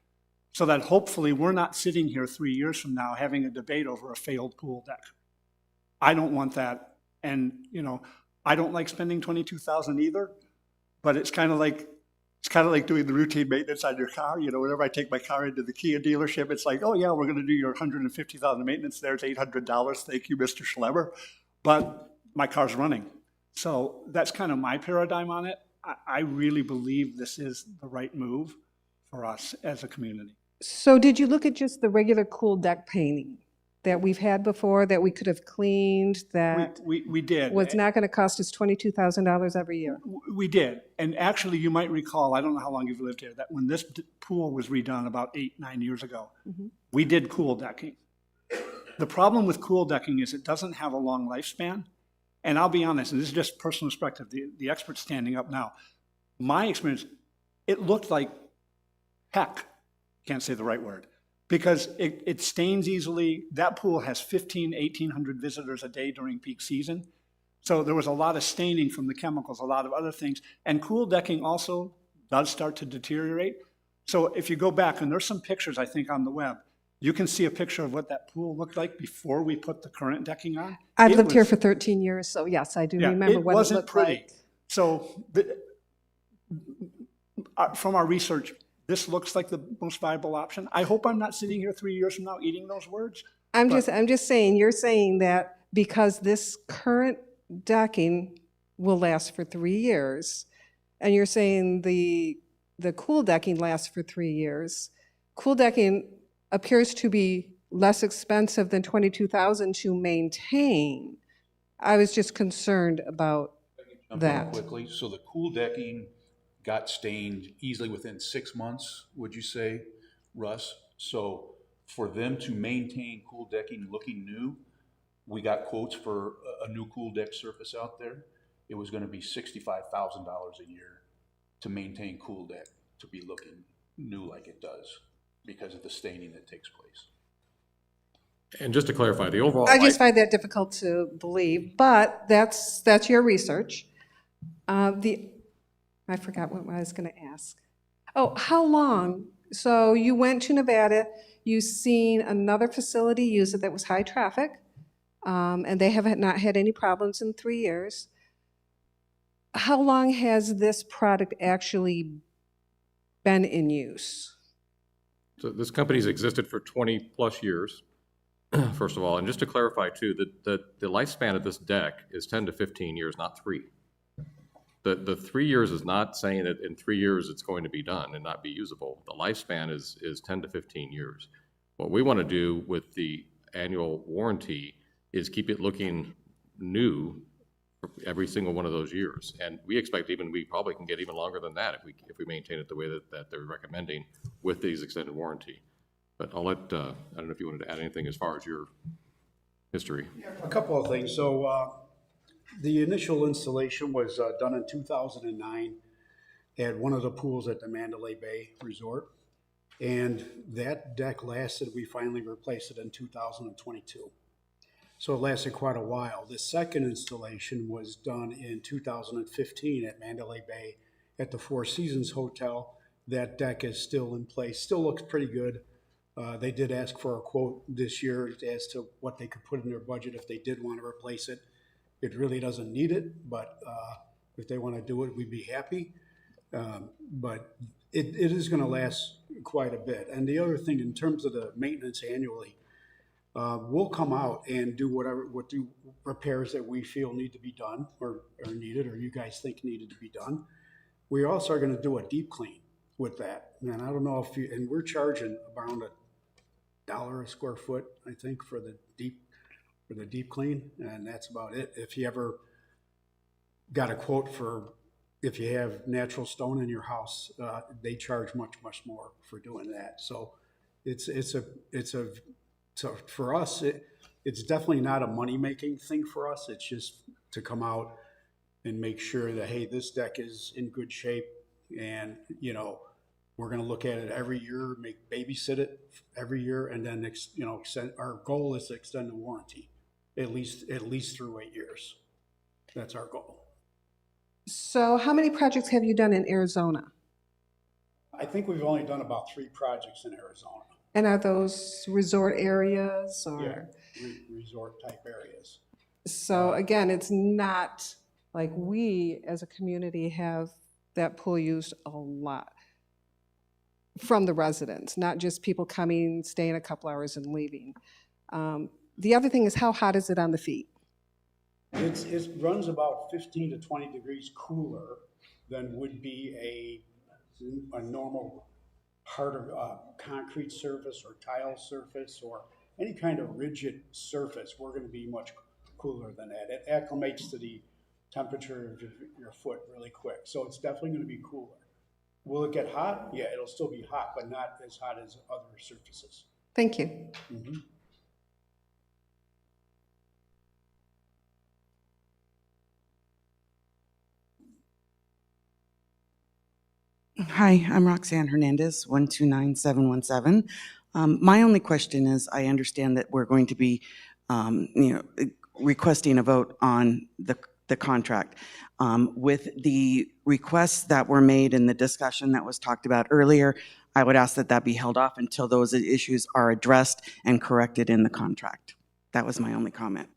so that hopefully we're not sitting here 3 years from now having a debate over a failed pool deck. I don't want that. And, I don't like spending $22,000 either, but it's kind of like doing the routine maintenance on your car. Whenever I take my car into the Kia dealership, it's like, oh yeah, we're going to do your $150,000 maintenance. There's $800. Thank you, Mr. Schlemmer. But my car's running. So that's kind of my paradigm on it. I really believe this is the right move for us as a community. So did you look at just the regular cool deck painting that we've had before, that we could have cleaned, that We did. was not going to cost us $22,000 every year? We did. And actually, you might recall, I don't know how long you've lived here, that when this pool was redone about 8-9 years ago, we did cool decking. The problem with cool decking is it doesn't have a long lifespan. And I'll be honest, and this is just personal perspective, the expert standing up now. My experience, it looked like heck, can't say the right word, because it stains easily. That pool has 1,800 visitors a day during peak season. So there was a lot of staining from the chemicals, a lot of other things. And cool decking also does start to deteriorate. So if you go back, and there's some pictures, I think, on the web, you can see a picture of what that pool looked like before we put the current decking on. I've lived here for 13 years, so yes, I do remember what it wasn't looked pretty. like. So from our research, this looks like the most viable option. I hope I'm not sitting here 3 years from now eating those words. I'm just saying, you're saying that because this current decking will last for 3 years, and you're saying the cool decking lasts for 3 years. Cool decking appears to be less expensive than $22,000 to maintain. I was just concerned about that. Quickly, so the cool decking got stained easily within 6 months, would you say, Russ? So for them to maintain cool decking looking new, we got quotes for a new cool deck surface out there. It was gonna be $65,000 a year to maintain cool deck, to be looking new like it does, because of the staining that takes place. And just to clarify, the overall. I just find that difficult to believe, but that's your research. I forgot what I was going to ask. Oh, how long? So you went to Nevada, you've seen another facility use it that was high traffic, and they have not had any problems in 3 years. How long has this product actually been in use? So this company's existed for 20 plus years, first of all. And just to clarify too, that the lifespan of this deck is 10 to 15 years, not 3. The 3 years is not saying that in 3 years it's going to be done and not be usable. The lifespan is 10 to 15 years. What we want to do with the annual warranty is keep it looking new every single one of those years. And we expect we probably can get even longer than that if we maintain it the way that they're recommending with these extended warranty. But I'll let, I don't know if you wanted to add anything as far as your history. A couple of things. So the initial installation was done in 2009 at one of the pools at the Mandalay Bay Resort. And that deck lasted, we finally replaced it in 2022. So it lasted quite a while. The second installation was done in 2015 at Mandalay Bay at the Four Seasons Hotel. That deck is still in place, still looks pretty good. They did ask for a quote this year as to what they could put in their budget if they did want to replace it. It really doesn't need it, but if they want to do it, we'd be happy. But it is going to last quite a bit. And the other thing, in terms of the maintenance annually, we'll come out and do do repairs that we feel need to be done or needed, or you guys think needed to be done. We also are going to do a deep clean with that. And I don't know and we're charging around $1 a square foot, I think, for the deep clean, and that's about it. If you ever got a quote for if you have natural stone in your house, they charge much more for doing that. So so for us, it's definitely not a money-making thing for us. It's just to come out and make sure that, hey, this deck is in good shape, and, you know, we're gonna look at it every year, babysit it every year, and then, extend, our goal is to extend the warranty at least through 8 years. That's our goal. So how many projects have you done in Arizona? I think we've only done about 3 projects in Arizona. And are those resort areas or? Yeah, resort type areas. So again, it's not like we as a community have that pool used a lot from the residents, not just people coming, staying a couple hours and leaving. The other thing is, how hot is it on the feet? It runs about 15 to 20 degrees cooler than would be a normal harder concrete surface or tile surface or any kind of rigid surface. We're going to be much cooler than that. It acclimates to the temperature of your foot really quick. So it's definitely going to be cooler. Will it get hot? Yeah, it'll still be hot, but not as hot as other surfaces. Thank you. Mm-hmm. Hi, I'm Roxanne Hernandez, 129717. My only question is, I understand that we're going to be, requesting a vote on the contract. With the requests that were made in the discussion that was talked about earlier, I would ask that that be held off until those issues are addressed and corrected in the contract. That was my only comment.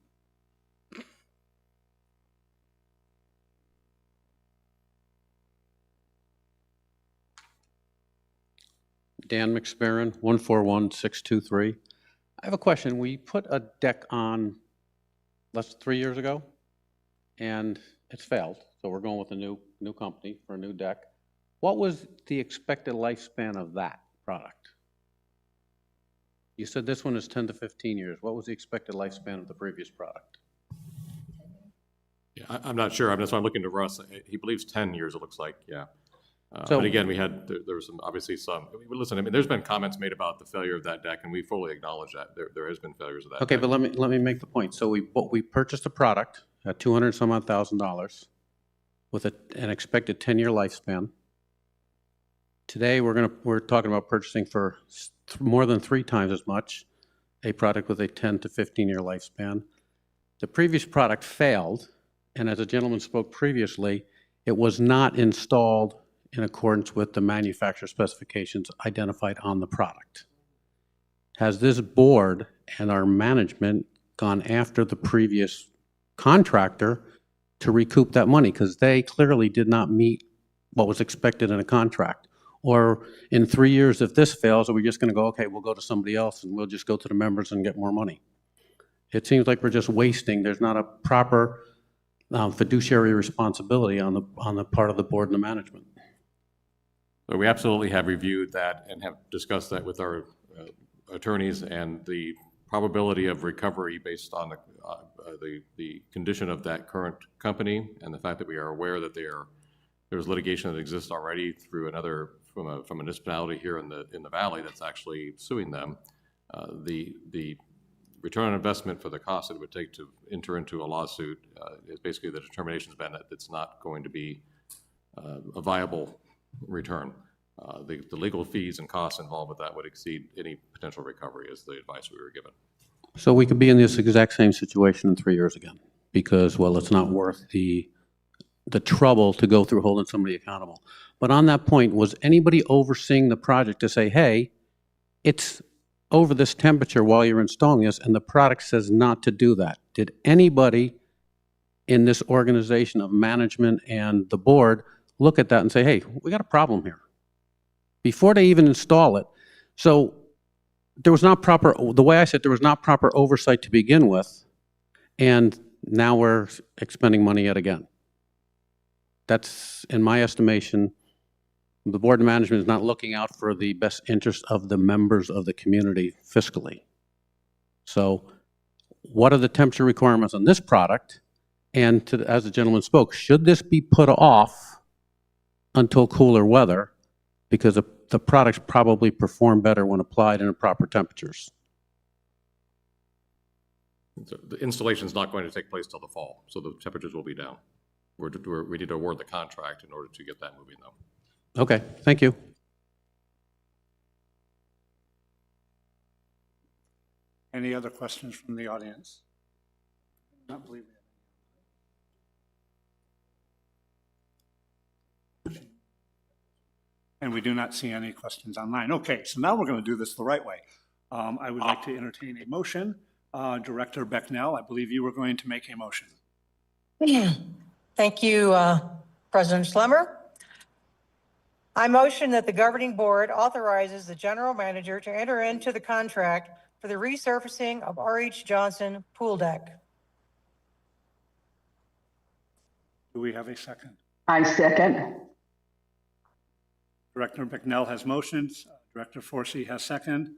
Dan McSparron, 141623. I have a question. We put a deck on less than 3 years ago, and it's failed. So we're going with a new company for a new deck. What was the expected lifespan of that product? You said this one is 10 to 15 years. What was the expected lifespan of the previous product? Yeah, I'm not sure. That's why I'm looking to Russ. He believes 10 years, it looks like, yeah. So- But again, there was obviously some, listen, I mean, there's been comments made about the failure of that deck, and we fully acknowledge that. There has been failures of that Okay, deck. but let me make the point. So we purchased a product at $200,000 with an expected 10-year lifespan. Today, we're talking about purchasing for more than 3 times as much, a product with a 10 to 15-year lifespan. The previous product failed, and as a gentleman spoke previously, it was not installed in accordance with the manufacturer specifications identified on the product. Has this board and our management gone after the previous contractor to recoup that money? Because they clearly did not meet what was expected in a contract. Or in 3 years, if this fails, are we just going to go, okay, we'll go to somebody else and we'll just go to the members and get more money? It seems like we're just wasting. There's not a proper fiduciary responsibility on the part of the board and the management. So we absolutely have reviewed that and have discussed that with our attorneys, and the probability of recovery based on the condition of that current company and the fact that we are aware that there's litigation that exists already through another from a municipality here in the valley that's actually suing them. The return on investment for the cost that it would take to enter into a lawsuit is basically the determination has been that it's not going to be a viable return. The legal fees and costs involved with that would exceed any potential recovery, is the advice we were given. So we could be in this exact same situation in 3 years again, because, well, it's not worth the trouble to go through holding somebody accountable. But on that point, was anybody overseeing the project to say, hey, it's over this temperature while you're installing this, and the product says not to do that? Did anybody in this organization of management and the board look at that and say, hey, we got a problem here, before they even install it? So there was not proper, the way I said, there was not proper oversight to begin with, and now we're expending money yet again. That's, in my estimation, the board of management is not looking out for the best interest of the members of the community fiscally. So what are the temperature requirements on this product? And as the gentleman spoke, should this be put off until cooler weather, because the products probably perform better when applied in proper temperatures? So the installation is not going to take place till the fall, so the temperatures will be down. We need to award the contract in order to get that moving, though. Okay, thank you. Any other questions from the audience? I don't believe we have any. And we do not see any questions online. Okay, so now we're going to do this the right way. I would like to entertain a motion. Director Becknell, I believe you were going to make a motion. Thank you, President Schlemmer. I motion that the governing board authorizes the general manager to enter into the contract for the resurfacing of R.H. Johnson pool deck. Do we have a second? I second. Director Becknell has motions. Director Forsey has second.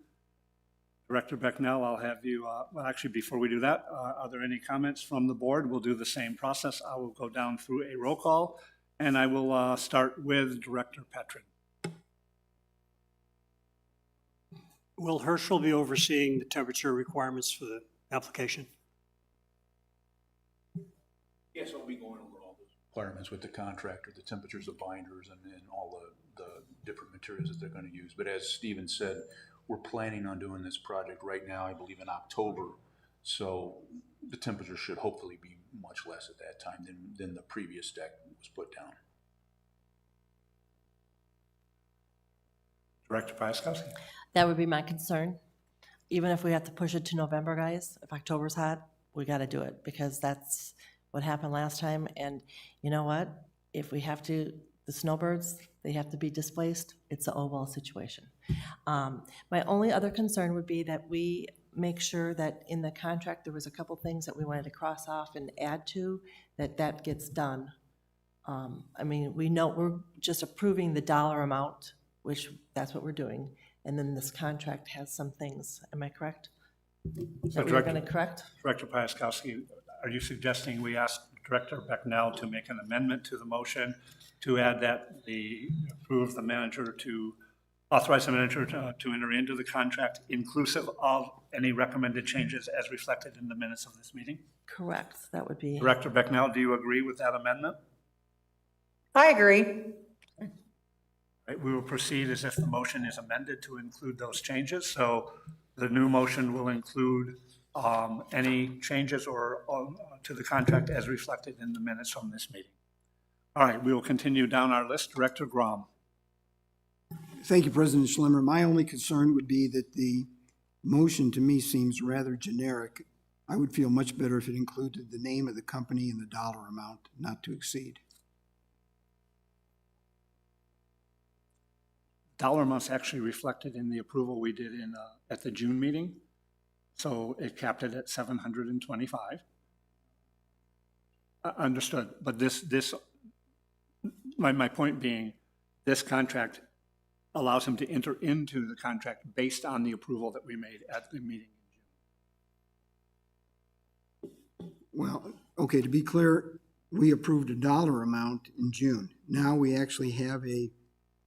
Director Becknell, I'll have you, well, actually, before we do that, are there any comments from the board? We'll do the same process. I will go down through a roll call, and I will start with Director Petrin. Will Herschel be overseeing the temperature requirements for the application? Yes, I'll be going over all the requirements with the contractor, the temperatures of binders, and then all the different materials that they're going to use. But as Stephen said, we're planning on doing this project right now, I believe in October. So the temperature should hopefully be much less at that time than the previous deck was put down. Director Pieskoski. That would be my concern. Even if we have to push it to November, guys, if October's hot, we got to do it because that's what happened last time. And you know what? If we have to, the snowbirds, they have to be displaced. It's an oval situation. My only other concern would be that we make sure that in the contract, there was a couple things that we wanted to cross off and add to, that gets done. I mean, we know we're just approving the dollar amount, which that's what we're doing. And then this contract has some things. Am I correct? So that we're going to correct? Director Pieskoski, are you suggesting we ask Director Becknell to make an amendment to the motion to add that approve the manager to authorize the manager to enter into the contract inclusive of any recommended changes as reflected in the minutes of this meeting? Correct. That would be. Director Becknell, do you agree with that amendment? I agree. Right, we will proceed as if the motion is amended to include those changes. So the new motion will include any changes or to the contract as reflected in the minutes from this meeting. All right, we will continue down our list. Director Grom. Thank you, President Schlemmer. My only concern would be that the motion to me seems rather generic. I would feel much better if it included the name of the company and the dollar amount not to exceed. Dollar amounts actually reflected in the approval we did at the June meeting. So it capped it at 725. Understood, but my point being, this contract allows him to enter into the contract based on the approval that we made at the meeting in June. Well, okay, to be clear, we approved a dollar amount in June. Now we actually have a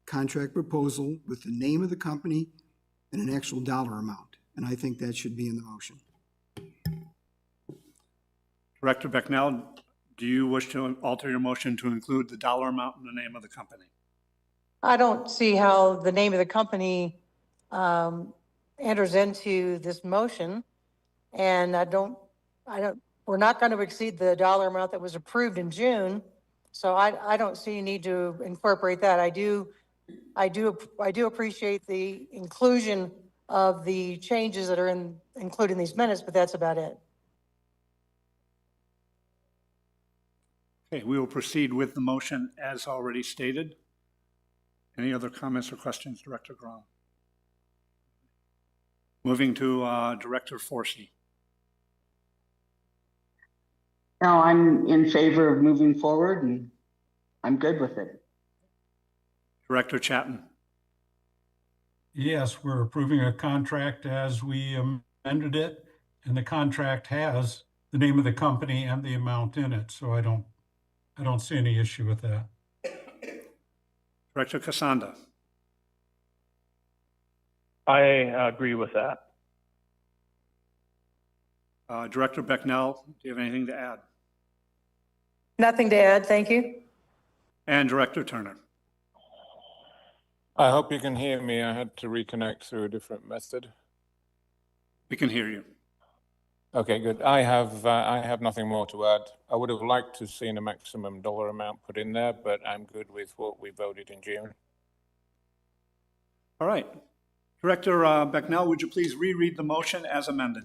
contract proposal with the name of the company and an actual dollar amount, and I think that should be in the motion. Director Becknell, do you wish to alter your motion to include the dollar amount and the name of the company? I don't see how the name of the company enters into this motion. And we're not going to exceed the dollar amount that was approved in June. So I don't see a need to incorporate that. I do appreciate the inclusion of the changes that are included in these minutes, but that's about it. Okay, we will proceed with the motion as already stated. Any other comments or questions, Director Grom? Moving to Director Forsey. No, I'm in favor of moving forward and I'm good with it. Director Chapman. Yes, we're approving a contract as we amended it, and the contract has the name of the company and the amount in it, so I don't see any issue with that. Director Casanda. I agree with that. Director Becknell, do you have anything to add? Nothing to add, thank you. And Director Turner. I hope you can hear me. I had to reconnect through a different method. We can hear you. Okay, good. I have nothing more to add. I would have liked to have seen a maximum dollar amount put in there, but I'm good with what we voted in June. All right. Director Becknell, would you please reread the motion as amended?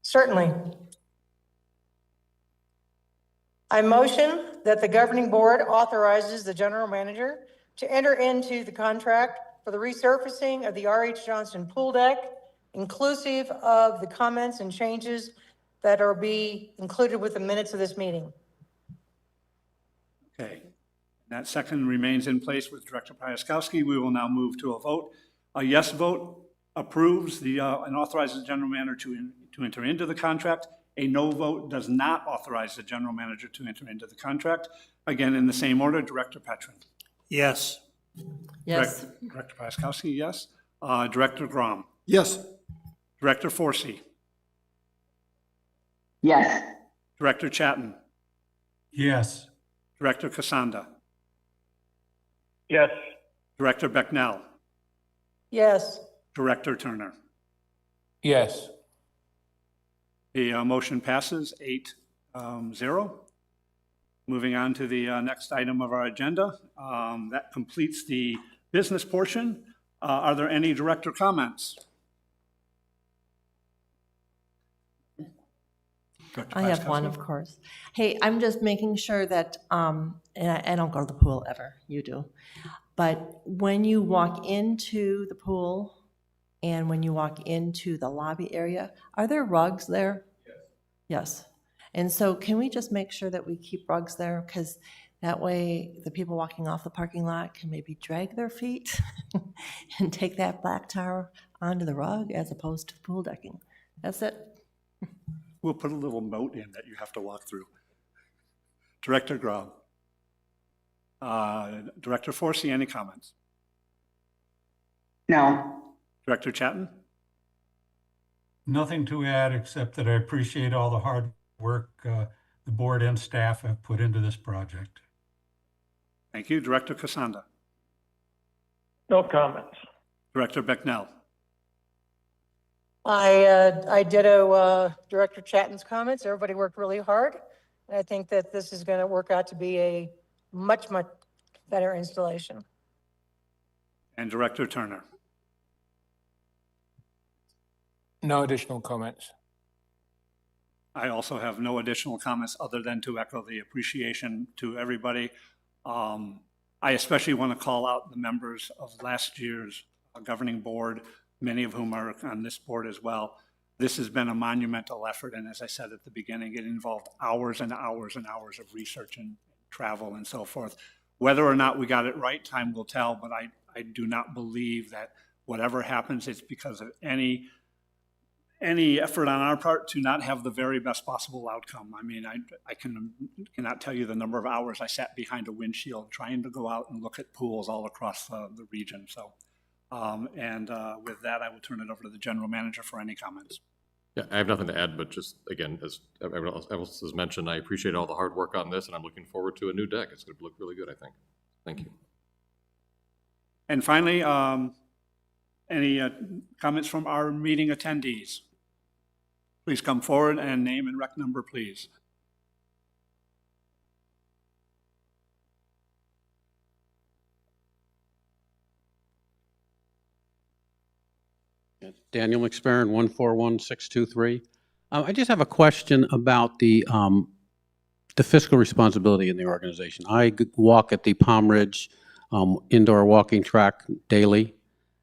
Certainly. I motion that the governing board authorizes the general manager to enter into the contract for the resurfacing of the R.H. Johnston pool deck, inclusive of the comments and changes that are be included with the minutes of this meeting. Okay. That second remains in place with Director Piaskowski. We will now move to a vote. A yes vote approves and authorizes the general manager to enter into the contract. A no vote does not authorize the general manager to enter into the contract. Again, in the same order, Director Petrin. Yes. Yes. Director Piaskowski, yes. Director Grom. Yes. Director Forsey. Yes. Director Chatton. Yes. Director Kasanda. Yes. Director Becknell. Yes. Director Turner. Yes. The motion passes 8-0. Moving on to the next item of our agenda. That completes the business portion. Are there any director comments? I have one, of course. Hey, I'm just making sure that, and I don't go to the pool ever, you do. But when you walk into the pool and when you walk into the lobby area, are there rugs there? Yes. And so can we just make sure that we keep rugs there? Because that way the people walking off the parking lot can maybe drag their feet and take that black tar onto the rug as opposed to the pool decking. That's it. We'll put a little note in that you have to walk through. Director Grom. Director Forsey, any comments? No. Director Chatton? Nothing to add, except that I appreciate all the hard work the board and staff have put into this project. Thank you. Director Kasanda? No comments. Director Becknell? I ditto Director Chatton's comments. Everybody worked really hard. And I think that this is going to work out to be a much, much better installation. And Director Turner? No additional comments. I also have no additional comments other than to echo the appreciation to everybody. I especially want to call out the members of last year's governing board, many of whom are on this board as well. This has been a monumental effort, and as I said at the beginning, it involved hours and hours and hours of research and travel and so forth. Whether or not we got it right, time will tell, but I do not believe that whatever happens, it's because of any effort on our part to not have the very best possible outcome. I mean, I cannot tell you the number of hours I sat behind a windshield trying to go out and look at pools all across the region. So, with that, I will turn it over to the general manager for any comments. Yeah, I have nothing to add, but just, again, as everyone else has mentioned, I appreciate all the hard work on this, and I'm looking forward to a new deck. It's going to look really good, I think. Thank you. And finally, any comments from our meeting attendees? Please come forward and name and rec number, please. Daniel McSparron, 141623. I just have a question about the fiscal responsibility in the organization. I walk at the Palm Ridge indoor walking track daily.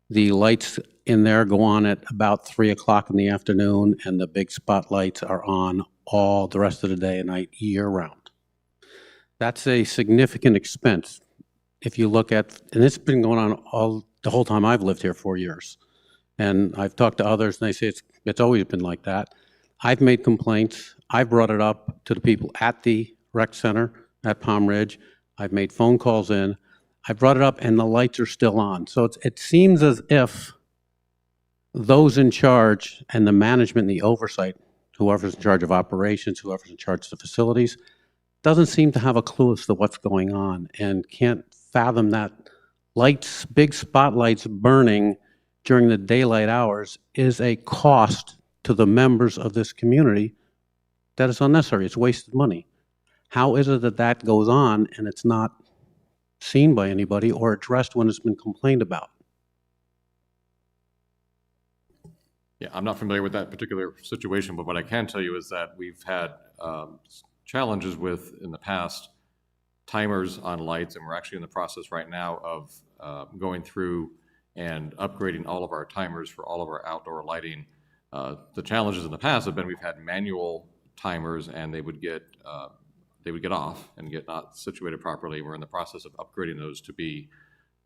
The lights in there go on at about 3 o'clock in the afternoon, and the big spotlights are on all the rest of the day and night, year round. That's a significant expense. If you look at, and it's been going on the whole time I've lived here, 4 years. And I've talked to others, and they say it's always been like that. I've made complaints. I've brought it up to the people at the rec center at Palm Ridge. I've made phone calls in. I brought it up, and the lights are still on. So it seems as if those in charge and the management and the oversight, whoever's in charge of operations, whoever's in charge of the facilities, doesn't seem to have a clue as to what's going on and can't fathom that lights, big spotlights burning during the daylight hours is a cost to the members of this community that is unnecessary. It's wasted money. How is it that that goes on and it's not seen by anybody or addressed when it's been complained about? Yeah, I'm not familiar with that particular situation, but what I can tell you is that we've had challenges with, in the past, timers on lights, and we're actually in the process right now of going through and upgrading all of our timers for all of our outdoor lighting. The challenges in the past have been we've had manual timers, and they would get off and get not situated properly. We're in the process of upgrading those to be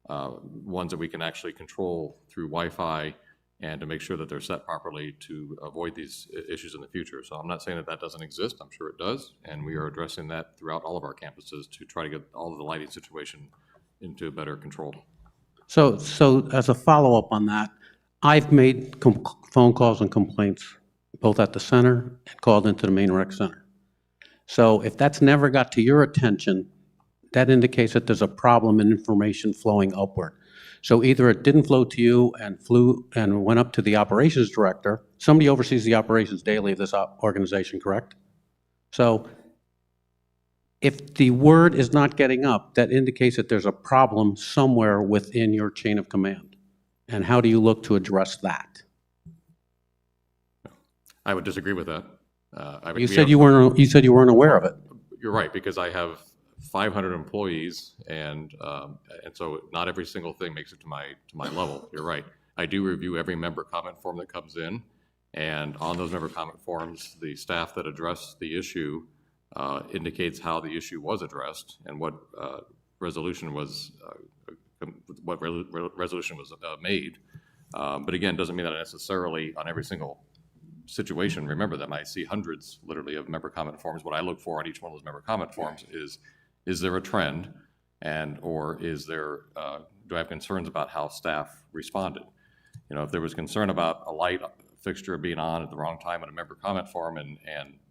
ones that we can actually control through Wi-Fi and to make sure that they're set properly to avoid these issues in the future. So I'm not saying that that doesn't exist. I'm sure it does. And we are addressing that throughout all of our campuses to try to get all of the lighting situation into better control. So as a follow-up on that, I've made phone calls and complaints both at the center and called into the main rec center. So if that's never got to your attention, that indicates that there's a problem in information flowing upward. So either it didn't flow to you and went up to the operations director. Somebody oversees the operations daily of this organization, correct? So if the word is not getting up, that indicates that there's a problem somewhere within your chain of command. And how do you look to address that? I would disagree with that. You said you weren't aware of it. You're right, because I have 500 employees, and so not every single thing makes it to my level. You're right. I do review every member comment form that comes in, and on those member comment forms, the staff that address the issue indicates how the issue was addressed and what resolution was made. But again, doesn't mean that I necessarily on every single situation remember them. I see hundreds, literally, of member comment forms. What I look for on each one of those member comment forms is there a trend, or is there do I have concerns about how staff responded? You know, if there was concern about a light fixture being on at the wrong time in a member comment form, and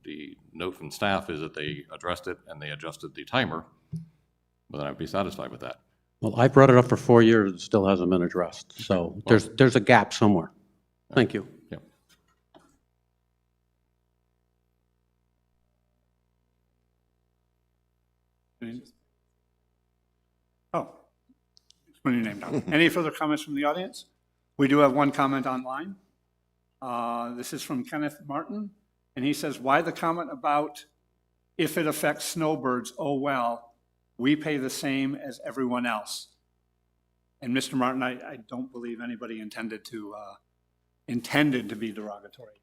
the note from staff is that they addressed it and they adjusted the timer, well, then I'd be satisfied with that. Well, I brought it up for 4 years. It still hasn't been addressed. So there's a gap somewhere. Thank you. Yeah. Oh, put your name down. Any further comments from the audience? We do have one comment online. This is from Kenneth Martin, and he says, why the comment about if it affects snowbirds, oh well, we pay the same as everyone else? And Mr. Martin, I don't believe anybody intended to be derogatory.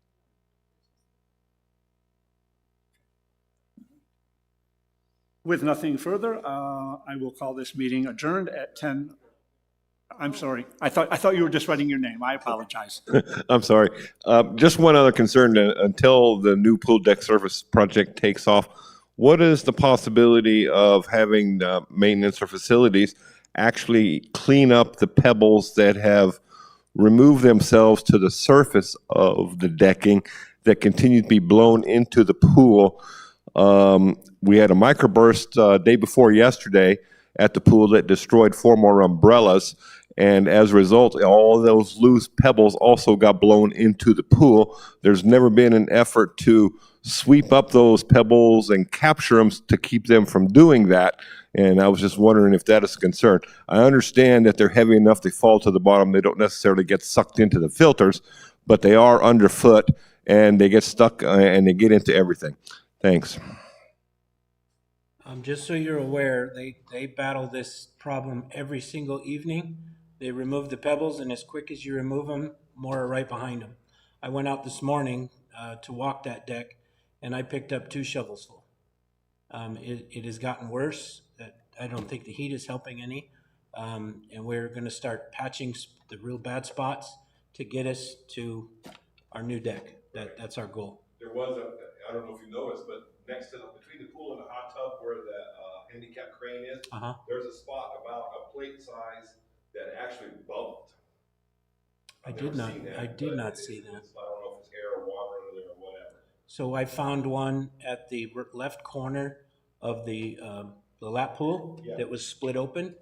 With nothing further, I will call this meeting adjourned at 10. I'm sorry. I thought you were just writing your name. I apologize. I'm sorry. Just one other concern. Until the new pool deck surface project takes off, what is the possibility of having maintenance or facilities actually clean up the pebbles that have removed themselves to the surface of the decking that continue to be blown into the pool? We had a microburst day before yesterday at the pool that destroyed 4 more umbrellas. And as a result, all those loose pebbles also got blown into the pool. There's never been an effort to sweep up those pebbles and capture them to keep them from doing that. And I was just wondering if that is a concern. I understand that they're heavy enough they fall to the bottom. They don't necessarily get sucked into the filters, but they are underfoot and they get stuck and they get into everything. Thanks. Just so you're aware, they battle this problem every single evening. They remove the pebbles, and as quick as you remove them, more are right behind them. I went out this morning to walk that deck, and I picked up 2 shovels full. It has gotten worse. I don't think the heat is helping any, and we're going to start patching the real bad spots to get us to our new deck. That's our goal. There was I don't know if you noticed, but next to between the pool and the hot tub where the handicap crane is, there's a spot about a plate size that actually bumped. I did not see that. I don't know if it's air or water under there or whatever. So I found one at the left corner of the lap pool that was split open,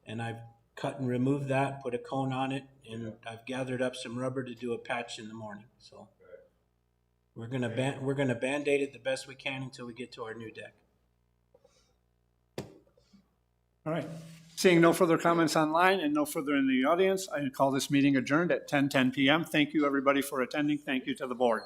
and I've cut and removed that, put a cone on it, and I've gathered up some rubber to do a patch in the morning, so. We're gonna Band-Aid it the best we can until we get to our new deck. All right. Seeing no further comments online and no further in the audience, I call this meeting adjourned at 10:10 PM. Thank you, everybody, for attending. Thank you to the board.